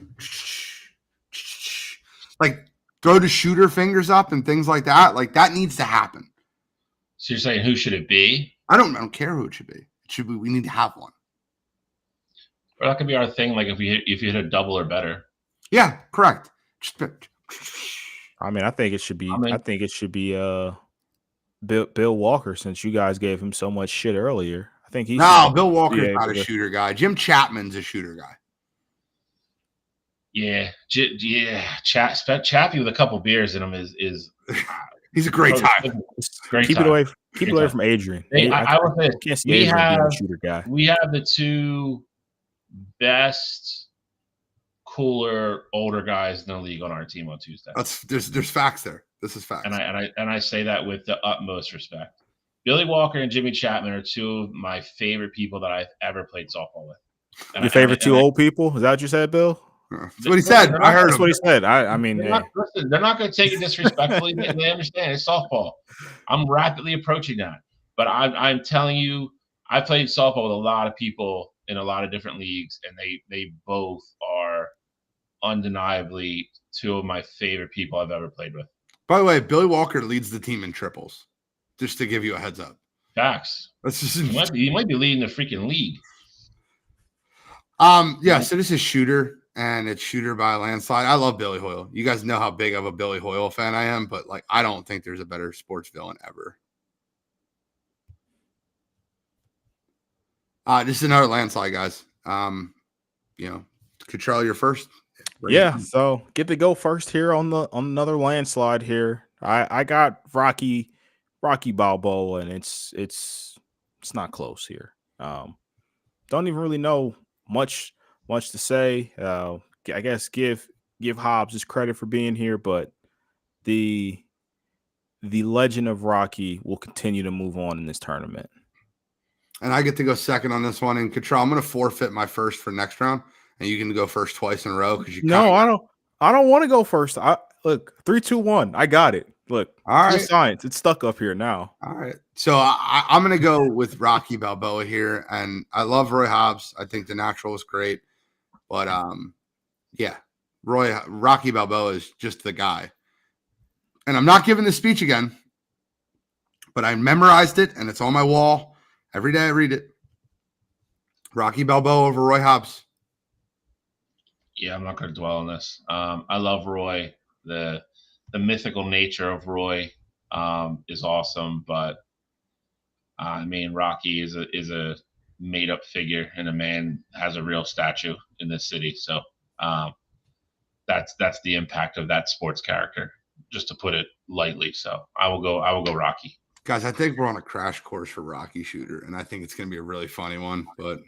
like throw the shooter fingers up and things like that. Like that needs to happen. So you're saying who should it be? I don't care who it should be. It should be, we need to have one. Or that could be our thing, like if you hit a double or better. Yeah, correct. I mean, I think it should be Bill Walker, since you guys gave him so much shit earlier. I think he's Bill Walker's not a shooter guy. Jim Chapman's a shooter guy. Yeah, Chappie with a couple beers in him is he's a great time. Keep it away from Adrian. I would say can't see Adrian being a shooter guy. We have the two best, cooler, older guys in the league on our team on Tuesday. There's facts there. This is facts. And I say that with the utmost respect. Billy Walker and Jimmy Chapman are two of my favorite people that I've ever played softball with. Your favorite two old people? Is that what you said, Bill? That's what he said. I heard. That's what he said. I mean, listen, they're not going to take it disrespectfully. They understand it's softball. I'm rapidly approaching that, but I'm telling you, I played softball with a lot of people in a lot of different leagues, and they both are undeniably two of my favorite people I've ever played with. By the way, Billy Walker leads the team in triples. Just to give you a heads up. Facts. He might be leading the freaking league. Yeah, so this is Shooter, and it's Shooter by a landslide. I love Billy Hoyle. You guys know how big of a Billy Hoyle fan I am, but like I don't think there's a better sports villain ever. This is another landslide, guys. Cottrell, you're first. Yeah, so get to go first here on another landslide here. I got Rocky Balboa, and it's not close here. Don't even really know much to say. I guess give Hobbs his credit for being here, but the legend of Rocky will continue to move on in this tournament. And I get to go second on this one. And Cottrell, I'm going to forfeit my first for next round, and you can go first twice in a row because you. No, I don't want to go first. Look 3, 2, 1. I got it. Look, all right. Science. It's stuck up here now. All right. So I'm going to go with Rocky Balboa here, and I love Roy Hobbs. I think the natural was great, but yeah, Rocky Balboa is just the guy. And I'm not giving this speech again, but I memorized it, and it's on my wall. Every day I read it. Rocky Balboa over Roy Hobbs. Yeah, I'm not going to dwell on this. I love Roy. The mythical nature of Roy is awesome, but I mean, Rocky is a made up figure, and a man has a real statue in this city. So that's the impact of that sports character, just to put it lightly. So I will go Rocky. Guys, I think we're on a crash course for Rocky Shooter, and I think it's going to be a really funny one. But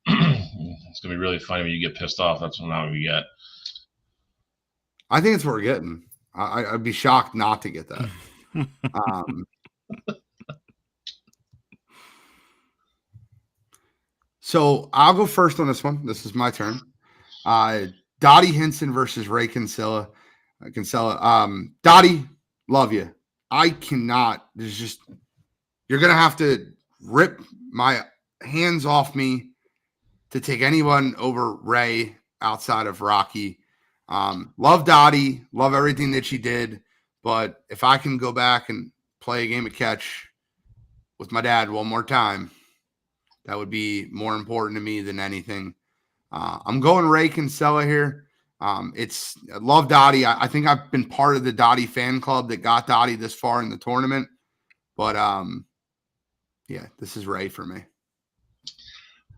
it's going to be really funny when you get pissed off. That's what we get. I think it's what we're getting. I'd be shocked not to get that. So I'll go first on this one. This is my turn. Dottie Hinson versus Ray Kinsella. Dottie, love you. I cannot. You're going to have to rip my hands off me to take anyone over Ray outside of Rocky. Love Dottie. Love everything that she did. But if I can go back and play a game of catch with my dad one more time, that would be more important to me than anything. I'm going Ray Kinsella here. I love Dottie. I think I've been part of the Dottie fan club that got Dottie this far in the tournament. But yeah, this is Ray for me.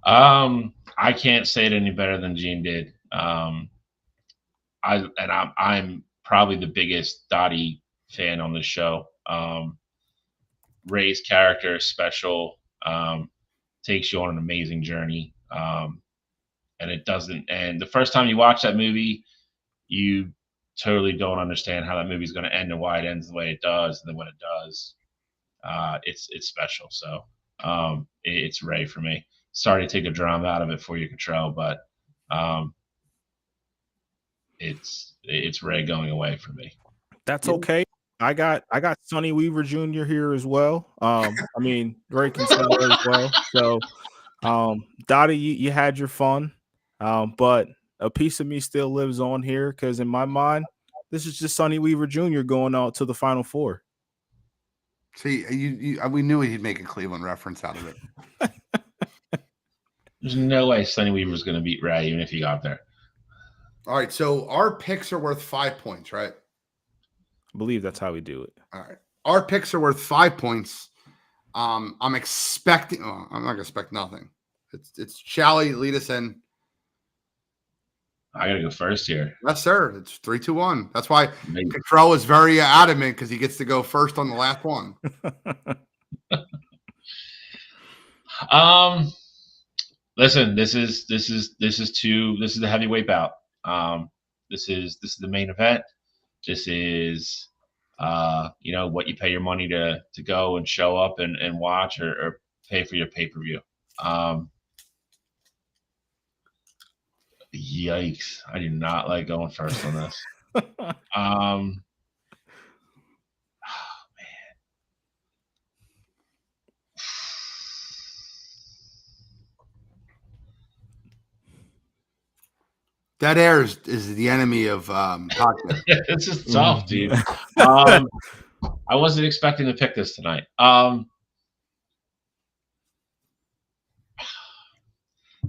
I can't say it any better than Gene did. I'm probably the biggest Dottie fan on the show. Ray's character is special. Takes you on an amazing journey. And it doesn't. And the first time you watch that movie, you totally don't understand how that movie is going to end and why it ends the way it does. And then when it does, it's special. So it's Ray for me. Sorry to take a drama out of it for you, Cottrell, but it's Ray going away for me. That's okay. I got Sonny Weaver Jr. here as well. I mean, Ray Kinsella as well. So, Dottie, you had your fun. But a piece of me still lives on here because in my mind, this is just Sonny Weaver Jr. going out to the Final Four. See, we knew he'd make a Cleveland reference out of it. There's no way Sonny Weaver was going to beat Ray even if he got there. All right, so our picks are worth 5 points, right? I believe that's how we do it. All right. Our picks are worth 5 points. I'm expecting I'm not gonna expect nothing. It's Chally, lead us in. I gotta go first here. Yes, sir. It's 3, 2, 1. That's why Cottrell is very adamant because he gets to go first on the last one. Listen, this is the heavyweight bout. This is the main event. This is what you pay your money to go and show up and watch or pay for your pay-per-view. Yikes. I do not like going first on this. Oh, man. Dead air is the enemy of podcast. This is tough, dude. I wasn't expecting to pick this tonight.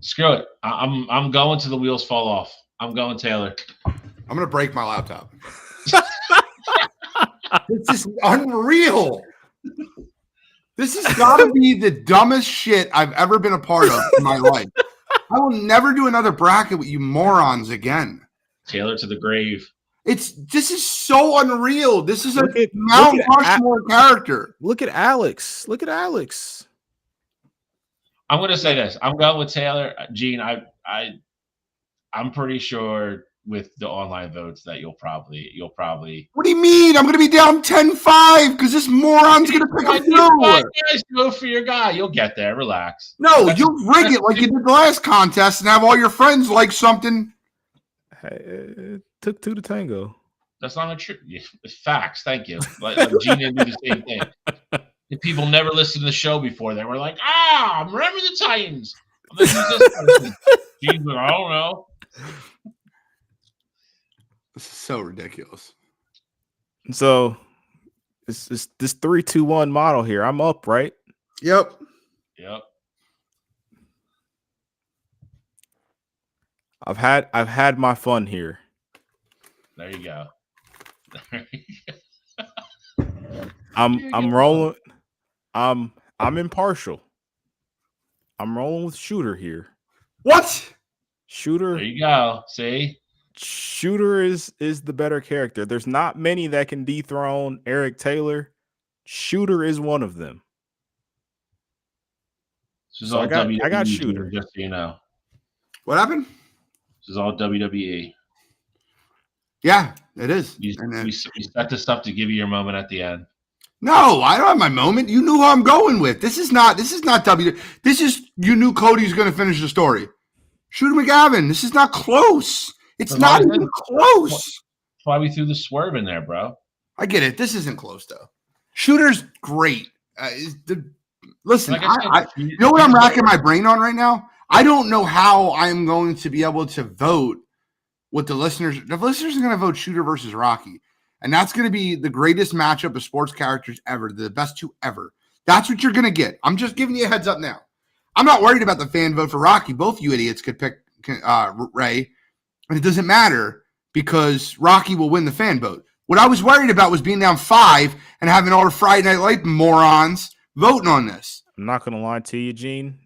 Screw it. I'm going to the wheels fall off. I'm going Taylor. I'm gonna break my laptop. This is unreal. This has got to be the dumbest shit I've ever been a part of in my life. I will never do another bracket with you morons again. Taylor to the grave. This is so unreal. This is Look a at- Mount look at- Rushmore character. Look at Alex. Look at Alex. I'm going to say this. I'm going with Taylor. Gene, I'm pretty sure with the online votes that you'll probably. What do you mean? I'm going to be down 10-5 because this moron's going to pick a few. Guys, go for your guy. You'll get there. Relax. No, you'll rig it like you did the last contest and have all your friends like something. Hey, it took two to tango. That's not a true. Facts. Thank you. Like Gene didn't do the same thing. If people never listened to the show before, they were like, remember the Titans. I'm like, who's this person? Gene's like, I don't know. This is so ridiculous. So it's this 3-2-1 model here. I'm up, right? Yep. I've had my fun here. There you go. I'm rolling. I'm impartial. I'm rolling with Shooter here. What? Shooter. There you go. See? Shooter is the better character. There's not many that can dethrone Eric Taylor. Shooter is one of them. This is So all I got WWE, Shooter. just so you know. What happened? This is all WWE. Yeah, it is. We set this up to give you your moment at the end. No, I don't have my moment. You knew who I'm going with. This is not W. This is you knew Cody's going to finish the story. Shooter McGavin. This is not close. It's not even close. That's why we threw the swerve in there, bro. I get it. This isn't close though. Shooter's great. Listen, Like I said, you know what I'm racking my brain on right now? I don't know how I'm going to be able to vote with the listeners. The listeners are going to vote Shooter versus Rocky. And that's going to be the greatest matchup of sports characters ever, the best two ever. That's what you're going to get. I'm just giving you a heads up now. I'm not worried about the fan vote for Rocky. Both you idiots could pick Ray, and it doesn't matter because Rocky will win the fan vote. What I was worried about was being down 5 and having all the Friday Night Light morons voting on this. I'm not going to lie to you, Gene.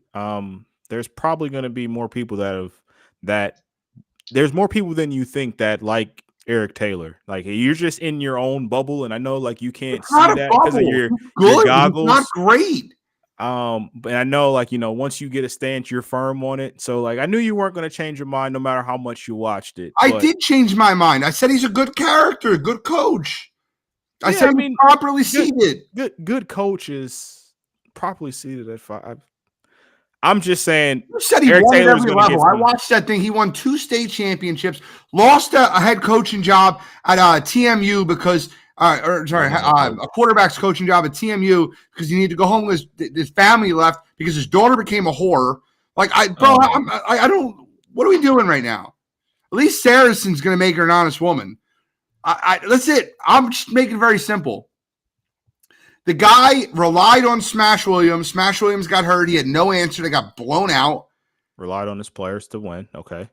There's probably going to be more people there's more people than you think that like Eric Taylor. Like you're just in your own bubble, and I know like you can't see that because of your goggles. It's not great. But I know like once you get a stance, you're firm on it. So like I knew you weren't going to change your mind no matter how much you watched it. I did change my mind. I said he's a good character, a good coach. I said he's properly seated. Good coach is properly seated at 5. I'm just saying. You said he won at every level. I watched that thing. He won 2 state championships, lost a head coaching job at TMU because, a quarterback's coaching job at TMU because he needed to go home because his family left because his daughter became a whore. Like, I don't. What are we doing right now? At least Saracen's going to make her an honest woman. That's it. I'm just making it very simple. The guy relied on Smash Williams. Smash Williams got hurt. He had no answer. They got blown out. Relied on his players to win. Okay.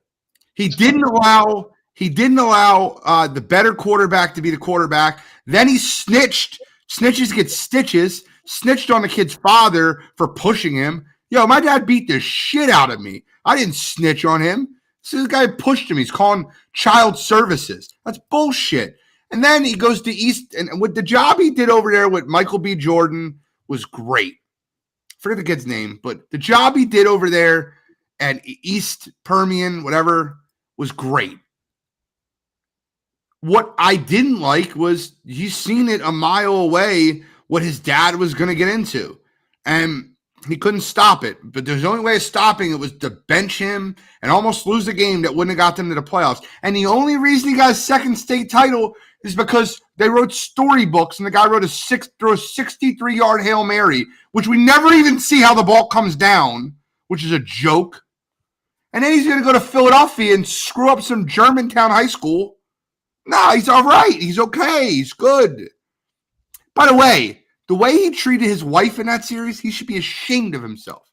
He didn't allow the better quarterback to be the quarterback. Then he snitched. Snitches get stitches. Snitched on the kid's father for pushing him. Yo, my dad beat the shit out of me. I didn't snitch on him. This guy pushed him. He's calling child services. That's bullshit. And then he goes to East, and with the job he did over there with Michael B. Jordan was great. Forget the kid's name, but the job he did over there at East Permian, whatever, was great. What I didn't like was he's seen it a mile away what his dad was going to get into. And he couldn't stop it. But there's the only way of stopping it was to bench him and almost lose a game that wouldn't have got them to the playoffs. And the only reason he got a second state title is because they wrote storybooks and the guy threw a 63-yard Hail Mary, which we never even see how the ball comes down, which is a joke. And then he's going to go to Philadelphia and screw up some Germantown high school. No, he's all right. He's okay. He's good. By the way he treated his wife in that series, he should be ashamed of himself.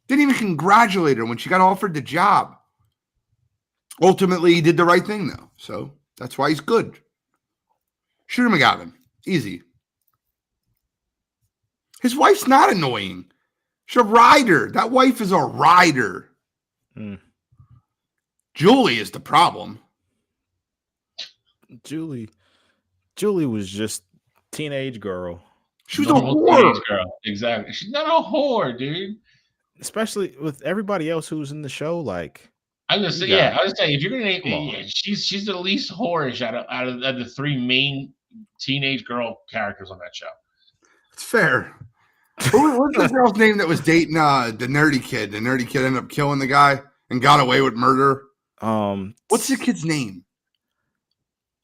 Didn't even congratulate her when she got offered the job. Ultimately, he did the right thing, though. So that's why he's good. Shooter McGavin. Easy. His wife's not annoying. She's a rider. That wife is a rider. Julie is the problem. Julie was just teenage girl. She was a whore. Girl. Exactly. She's not a whore, dude. Especially with everybody else who's in the show. Like, I'm gonna say, I was saying, if you're gonna name, she's the least whorish out of the three main teenage girl characters on that show. It's fair. What's the girl's name that was dating the nerdy kid? The nerdy kid ended up killing the guy and got away with murder. What's the kid's name?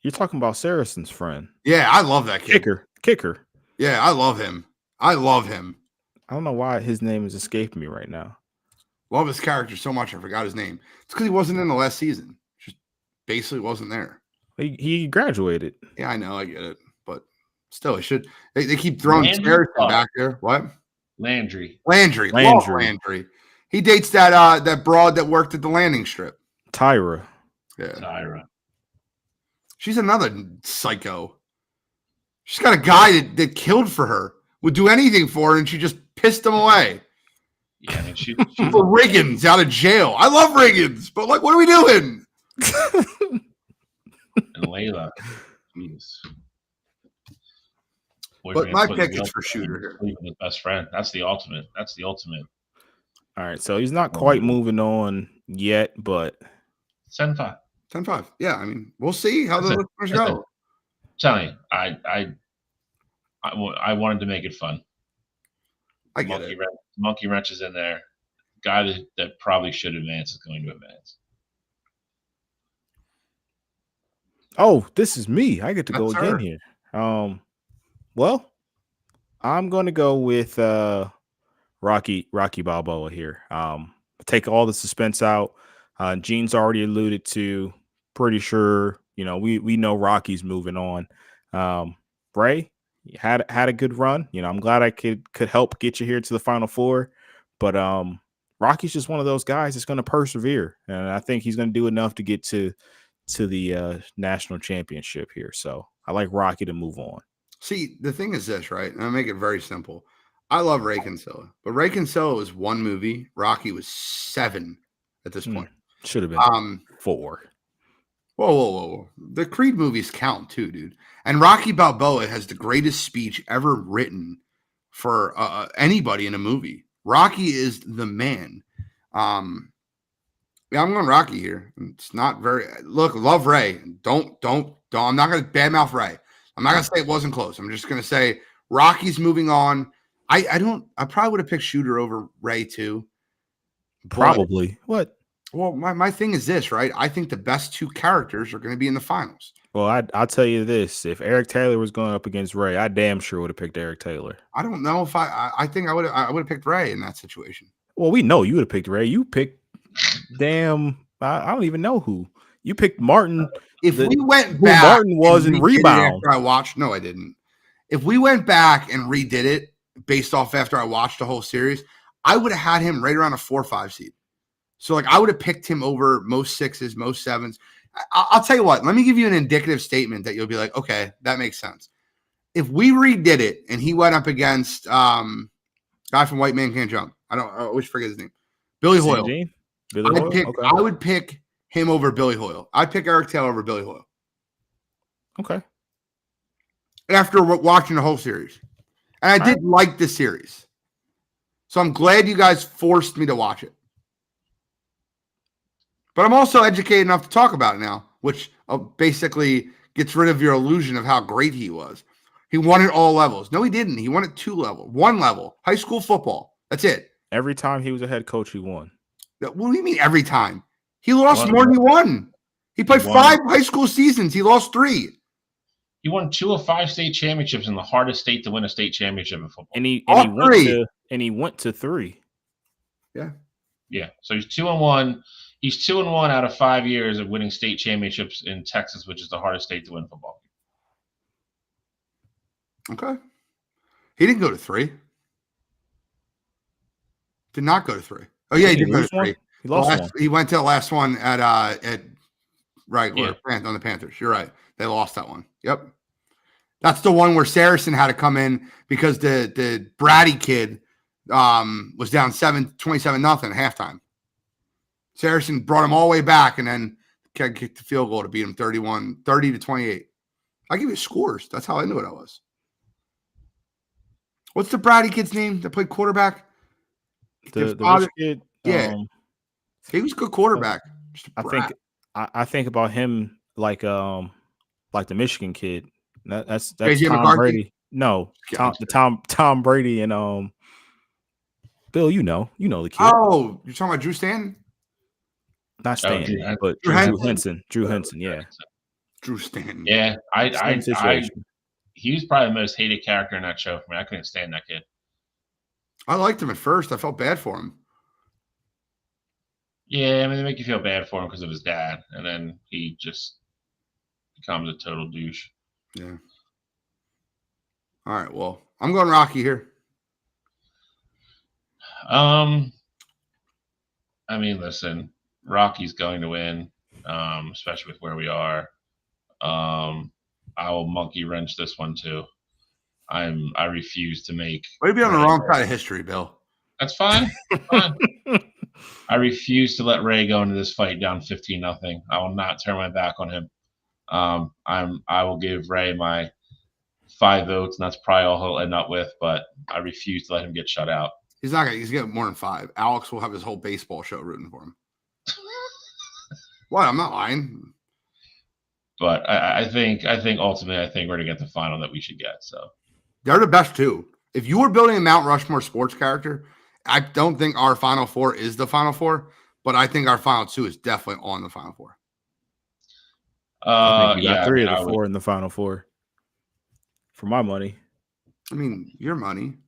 You're talking about Saracen's friend. Yeah, I love that kid. Kicker. Yeah, I love him. I don't know why his name is escaping me right now. Love his character so much I forgot his name. It's because he wasn't in the last season. Just basically wasn't there. He graduated. Yeah, I know, I get it, but still, it should. They keep throwing Saracen back there. What? Landry. Love Landry. He dates that broad that worked at the landing strip. Tyra. Yeah. Tyra. She's another psycho. She's got a guy that killed for her, would do anything for her, and she just pissed him away. Yeah, I mean, she's for Riggins out of jail. I love Riggins, but like, what are we doing? And Layla. Jeez. But my pick is for Shooter here. His best friend. That's the ultimate. All right, so he's not quite moving on yet, but 10-5. 10-5. Yeah, I mean, we'll see how the listeners go. I'm telling you, I wanted to make it fun. I get it. Monkey Wrench is in there. Guy that probably should advance is going to advance. Oh, this is me. I get to go again here. Well, I'm going to go with Rocky Balboa here. Take all the suspense out. Gene's already alluded to. Pretty sure, we know Rocky's moving on. Bray had a good run. I'm glad I could help get you here to the Final Four. But Rocky's just one of those guys that's going to persevere, and I think he's going to do enough to get to the national championship here. So I like Rocky to move on. See, the thing is this, right? And I'll make it very simple. I love Ray Kinsella, but Ray Kinsella was one movie. Rocky was 7 at this point. Should have been 4. Whoa. The Creed movies count too, dude. And Rocky Balboa has the greatest speech ever written for anybody in a movie. Rocky is the man. Yeah, I'm going Rocky here. It's not very love Ray. Don't. I'm not going to badmouth Ray. I'm not going to say it wasn't close. I'm just going to say Rocky's moving on. I probably would have picked Shooter over Ray too. Probably. What? Well, my thing is this, right? I think the best 2 characters are going to be in the finals. Well, I'll tell you this. If Eric Taylor was going up against Ray, I damn sure would have picked Eric Taylor. I don't know if I think I would have picked Ray in that situation. Well, we know you would have picked Ray. You picked I don't even know who. You picked Martin. If we went back, Martin was in Rebound. After I watched, no, I didn't. If we went back and redid it based off after I watched the whole series, I would have had him right around a 4 or 5 seed. So like I would have picked him over most 6s, most 7s. I'll tell you what. Let me give you an indicative statement that you'll be like, okay, that makes sense. If we redid it and he went up against guy from White Man Can't Jump, I always forget his name, Billy Hoyle. I would pick him over Billy Hoyle. I'd pick Eric Taylor over Billy Hoyle. Okay. After watching the whole series, and I did like the series, so I'm glad you guys forced me to watch it. But I'm also educated enough to talk about it now, which basically gets rid of your illusion of how great he was. He won at all levels. No, he didn't. He won at 2 levels. 1 level. High school football. That's it. Every time he was a head coach, he won. What do you mean every time? He lost more than he won. He played 5 high school seasons. He lost 3. He won 2 of 5 state championships in the hardest state to win a state championship in football. And he went to 3. Yeah. Yeah. So he's 2-1. He's 2-1 out of 5 years of winning state championships in Texas, which is the hardest state to win football. Okay. He didn't go to 3. Did not go to 3. Oh yeah, he did go to 3. He lost one. He went to the last one at on the Panthers. You're right. They lost that one. Yep. That's the one where Saracen had to come in because the bratty kid was down 27-0 at halftime. Saracen brought him all the way back and then kicked the field goal to beat him 30-28. I'll give you scores. That's how I knew what I was. What's the bratty kid's name that played quarterback? The rich kid. Yeah. He was a good quarterback. I think about him like the Michigan kid. That's J.J. Tom McCarthy? Brady. No, Tom Brady and Bill. You know the kid. Oh, you're talking about Drew Stanton? Not Stanton, but Drew Henson. Drew Henson, yeah. Drew Stanton. Yeah, he was probably the most hated character in that show for me. I couldn't stand that kid. I liked him at first. I felt bad for him. Yeah, I mean, they make you feel bad for him because of his dad, and then he just becomes a total douche. Yeah. All right, well, I'm going Rocky here. I mean, listen, Rocky's going to win, especially with where we are. I will monkey wrench this one too. I refuse to make. Maybe on the wrong side of history, Bill. That's fine. Fine. I refuse to let Ray go into this fight down 15-0. I will not turn my back on him. I will give Ray my 5 votes, and that's probably all he'll end up with. But I refuse to let him get shut out. He's not gonna. He's getting more than 5. Alex will have his whole baseball show rooting for him. What? I'm not lying. But I think ultimately, we're gonna get the final that we should get. So they're the best too. If you were building a Mount Rushmore sports character, I don't think our Final Four is the Final Four, but I think our Final 2 is definitely on the Final Four. I think you got 3 of the 4 in the Final Four. For my money. I mean, your money.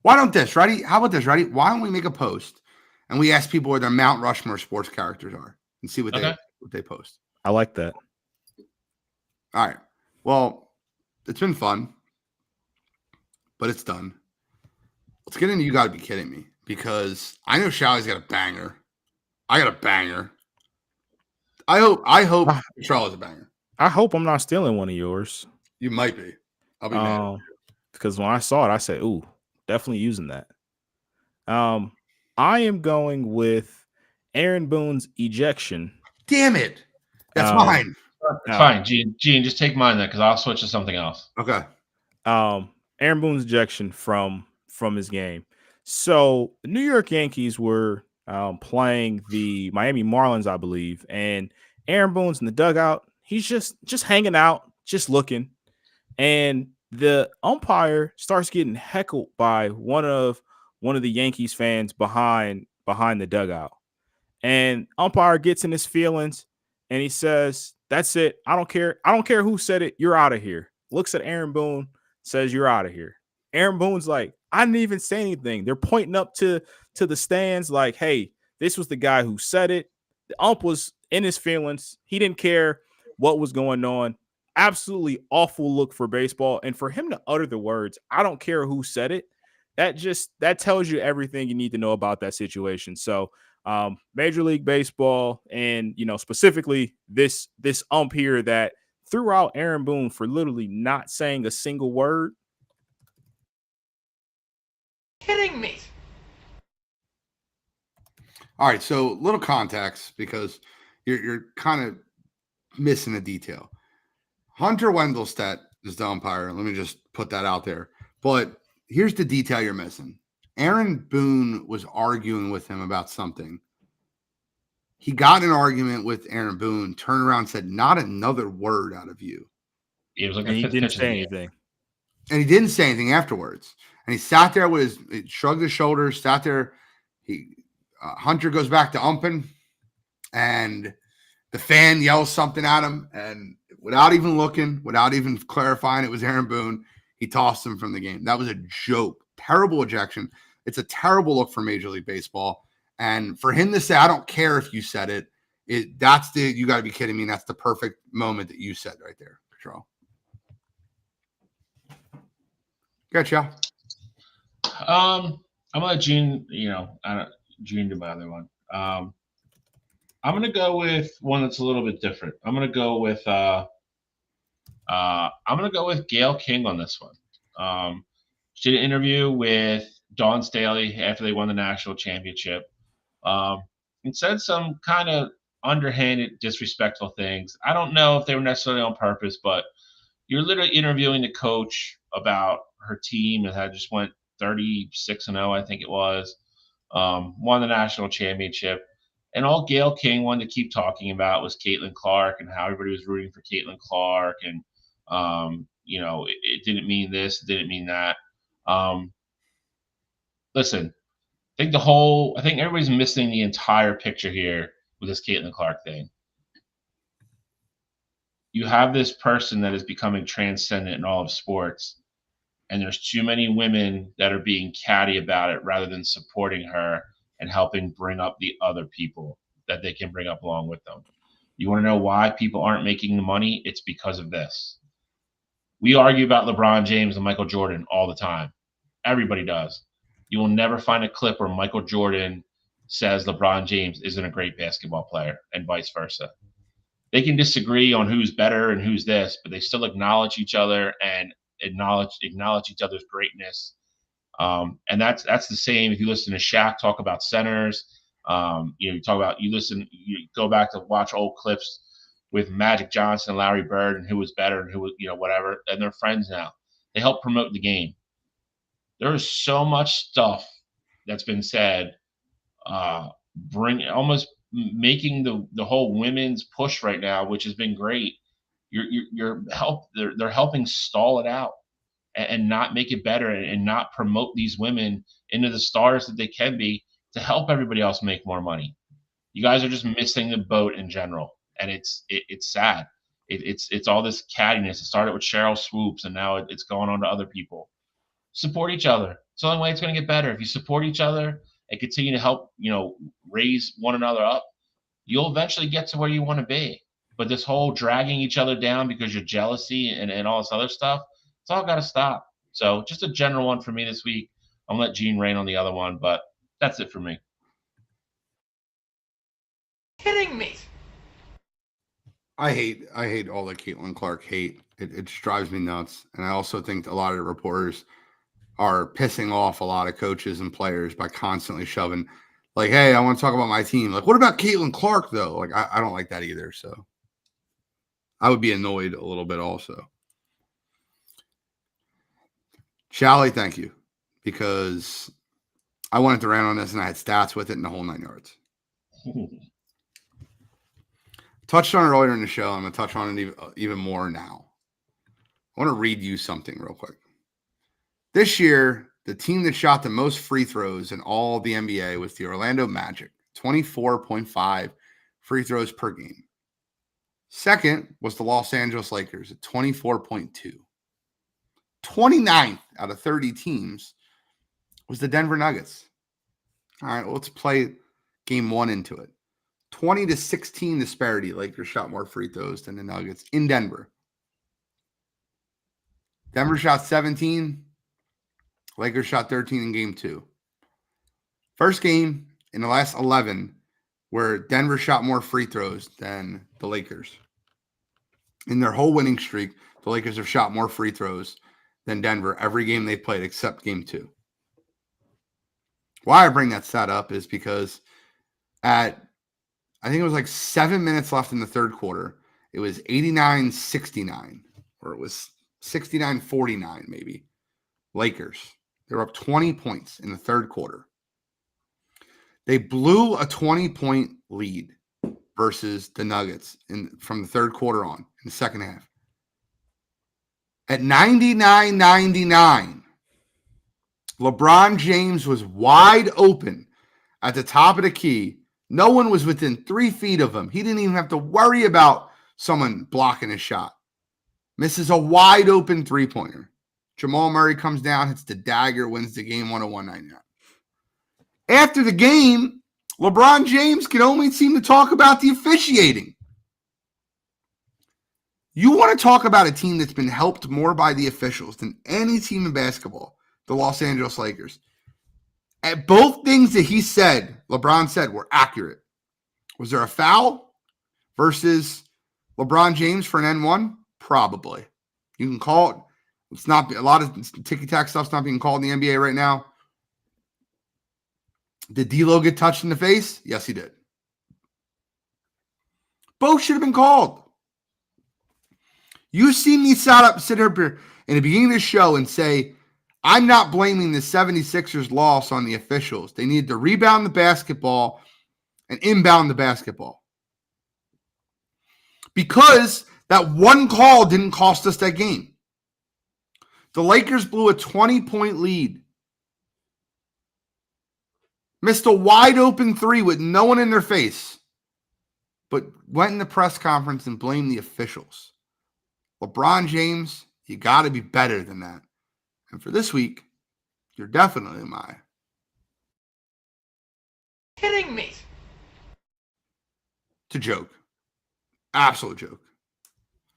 Why don't this, ready? How about this, ready? Why don't we make a post and we ask people where their Mount Rushmore sports characters are and see what they post? I like that. All right. Well, it's been fun, but it's done. Let's get into You Gotta Be Kidding Me, because I know Shalley's got a banger. I got a banger. I hope Charlotte's a banger. I hope I'm not stealing one of yours. You might be. I'll be mad. Because when I saw it, I said, ooh, definitely using that. I am going with Aaron Boone's ejection. Damn it. That's mine. Fine, Gene, just take mine then, because I'll switch to something else. Okay. Aaron Boone's ejection from his game. So the New York Yankees were playing the Miami Marlins, I believe, and Aaron Boone's in the dugout. He's just hanging out, just looking, and the umpire starts getting heckled by one of the Yankees fans behind the dugout, and umpire gets in his feelings, and he says, "That's it. I don't care who said it. You're out of here." Looks at Aaron Boone, says, "You're out of here." Aaron Boone's like, "I didn't even say anything." They're pointing up to the stands like, "Hey, this was the guy who said it." The ump was in his feelings. He didn't care what was going on. Absolutely awful look for baseball. And for him to utter the words, "I don't care who said it," that tells you everything you need to know about that situation. So Major League Baseball, and specifically this ump here that threw out Aaron Boone for literally not saying a single word. Kidding me. All right, so little context, because you're kind of missing a detail. Hunter Wendelstedt is the umpire. Let me just put that out there. But here's the detail you're missing. Aaron Boone was arguing with him about something. He got in an argument with Aaron Boone, turned around and said, "Not another word out of you." It was like and he didn't say anything. And he didn't say anything afterwards. And he sat there with shrugged his shoulders, sat there. Hunter goes back to umping, and the fan yells something at him, and without even looking, without even clarifying it was Aaron Boone, he tossed him from the game. That was a joke. Terrible ejection. It's a terrible look for Major League Baseball. And for him to say, "I don't care if you said it," you got to be kidding me. And that's the perfect moment that you said right there, Control. Gotcha. I'm gonna let Gene, Gene do my other one. I'm gonna go with one that's a little bit different. I'm gonna go with I'm going to go with Gail King on this one. She did an interview with Dawn Staley after they won the national championship, and said some kind of underhanded, disrespectful things. I don't know if they were necessarily on purpose, but you're literally interviewing the coach about her team that had just went 36-0, I think it was, won the national championship. And all Gail King wanted to keep talking about was Caitlin Clark and how everybody was rooting for Caitlin Clark. And, it didn't mean this, it didn't mean that. Listen, I think everybody's missing the entire picture here with this Caitlin Clark thing. You have this person that is becoming transcendent in all of sports, and there's too many women that are being catty about it rather than supporting her and helping bring up the other people that they can bring up along with them. You want to know why people aren't making the money? It's because of this. We argue about LeBron James and Michael Jordan all the time. Everybody does. You will never find a clip where Michael Jordan says LeBron James isn't a great basketball player and vice versa. They can disagree on who's better and who's this, but they still acknowledge each other and acknowledge each other's greatness. And that's the same if you listen to Shaq talk about centers. You go back to watch old clips with Magic Johnson and Larry Bird and who was better and who was, whatever, and they're friends now. They help promote the game. There is so much stuff that's been said, making the whole women's push right now, which has been great. They're helping stall it out and not make it better and not promote these women into the stars that they can be to help everybody else make more money. You guys are just missing the boat in general, and it's sad. It's all this cattiness. It started with Cheryl Swoops, and now it's going on to other people. Support each other. It's the only way it's going to get better. If you support each other and continue to help, raise one another up, you'll eventually get to where you want to be. But this whole dragging each other down because you're jealousy and all this other stuff, it's all got to stop. So just a general one for me this week. I'm going to let Gene rain on the other one, but that's it for me. Kidding me. I hate all the Caitlin Clark hate. It just drives me nuts. And I also think a lot of the reporters are pissing off a lot of coaches and players by constantly shoving, like, hey, I want to talk about my team. Like, what about Caitlin Clark, though? Like, I don't like that either. So I would be annoyed a little bit also. Shally, thank you. Because I wanted to rant on this and I had stats with it in the whole 9 yards. Touched on it earlier in the show. I'm going to touch on it even more now. I want to read you something real quick. This year, the team that shot the most free throws in all the NBA was the Orlando Magic, 24.5 free throws per game. Second was the Los Angeles Lakers at 24.2. 29th out of 30 teams was the Denver Nuggets. All right, well, let's play game one into it. 20-16 disparity. Lakers shot more free throws than the Nuggets in Denver. Denver shot 17. Lakers shot 13 in game two. First game in the last 11 where Denver shot more free throws than the Lakers. In their whole winning streak, the Lakers have shot more free throws than Denver every game they played except game two. Why I bring that stat up is because I think it was like 7 minutes left in the third quarter. It was 89-69, or it was 69-49 maybe. Lakers. They were up 20 points in the third quarter. They blew a 20-point lead versus the Nuggets from the third quarter on in the second half. At 99-99, LeBron James was wide open at the top of the key. No one was within 3 feet of him. He didn't even have to worry about someone blocking his shot. Misses a wide open three-pointer. Jamal Murray comes down, hits the dagger, wins the game 101-99. After the game, LeBron James could only seem to talk about the officiating. You want to talk about a team that's been helped more by the officials than any team in basketball, the Los Angeles Lakers. And both things that LeBron said, were accurate. Was there a foul versus LeBron James for an N1? Probably. You can call it. It's not a lot of ticky-tack stuff's not being called in the NBA right now. Did D'Lo get touched in the face? Yes, he did. Both should have been called. You see me sit here in the beginning of the show and say, I'm not blaming the 76ers loss on the officials. They needed to rebound the basketball and inbound the basketball. Because that one call didn't cost us that game. The Lakers blew a 20-point lead. Missed a wide open three with no one in their face. But went in the press conference and blamed the officials. LeBron James, you got to be better than that. And for this week, you're definitely Kidding me. It's a joke. Absolute joke.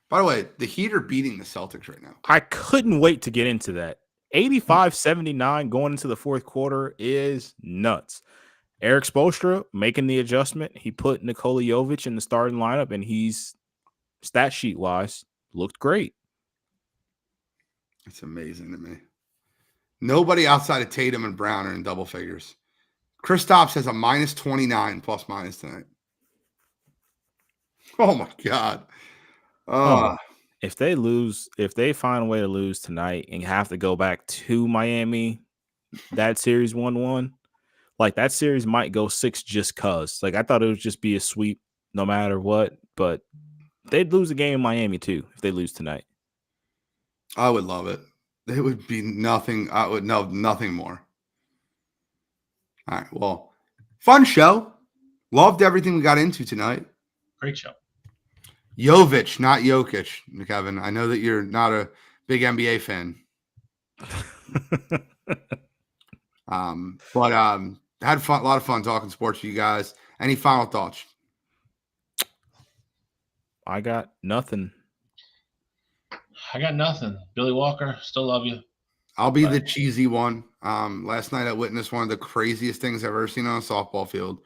By the way, the Heat are beating the Celtics right now. I couldn't wait to get into that. 85-79 going into the fourth quarter is nuts. Eric Spoelstra making the adjustment. He put Nikola Jovic in the starting lineup, and he's, stat sheet-wise, looked great. It's amazing to me. Nobody outside of Tatum and Brown are in double figures. Kristaps has a minus 29 plus minus tonight. Oh, my God. If they find a way to lose tonight and have to go back to Miami, that series 1-1, like that series might go 6 just cause. Like I thought it would just be a sweep no matter what, but they'd lose a game in Miami too if they lose tonight. I would love it. It would be nothing. I would know nothing more. All right. Well, fun show. Loved everything we got into tonight. Great show. Jovic, not Jokic, Kevin. I know that you're not a big NBA fan. But had fun, a lot of fun talking sports with you guys. Any final thoughts? I got nothing. Billy Walker, still love you. I'll be the cheesy one. Last night I witnessed one of the craziest things I've ever seen on a softball field.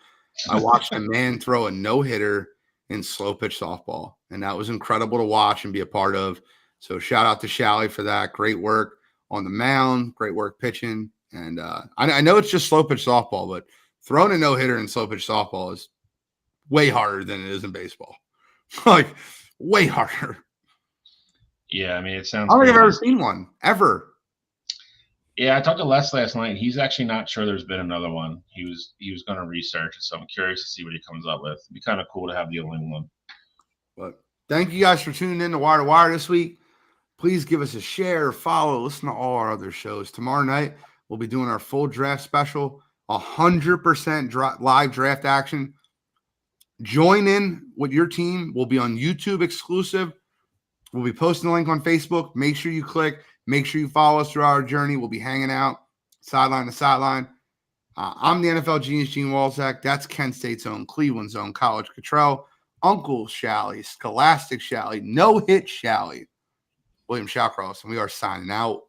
I watched a man throw a no-hitter in slow pitch softball, and that was incredible to watch and be a part of. So shout out to Shally for that. Great work on the mound, great work pitching. And I know it's just slow pitch softball, but throwing a no-hitter in slow pitch softball is way harder than it is in baseball. Like, way harder. Yeah, I mean, it sounds I don't think I've ever crazy. seen one, ever. Yeah, I talked to Les last night, and he's actually not sure there's been another one. He was going to research it, so I'm curious to see what he comes up with. It'd be kind of cool to have the only one. But thank you guys for tuning in to Wire2Wire this week. Please give us a share, follow, listen to all our other shows. Tomorrow night, we'll be doing our full draft special, 100% live draft action. Join in with your team. We'll be on YouTube exclusive. We'll be posting the link on Facebook. Make sure you click. Make sure you follow us throughout our journey. We'll be hanging out sideline to sideline. I'm the NFL genius, Gene Walzak. That's Kent State's own, Cleveland's own, College Cottrell, Uncle Shally, Scholastic Shally, No Hit Shally, William Shawcross, and we are signing out.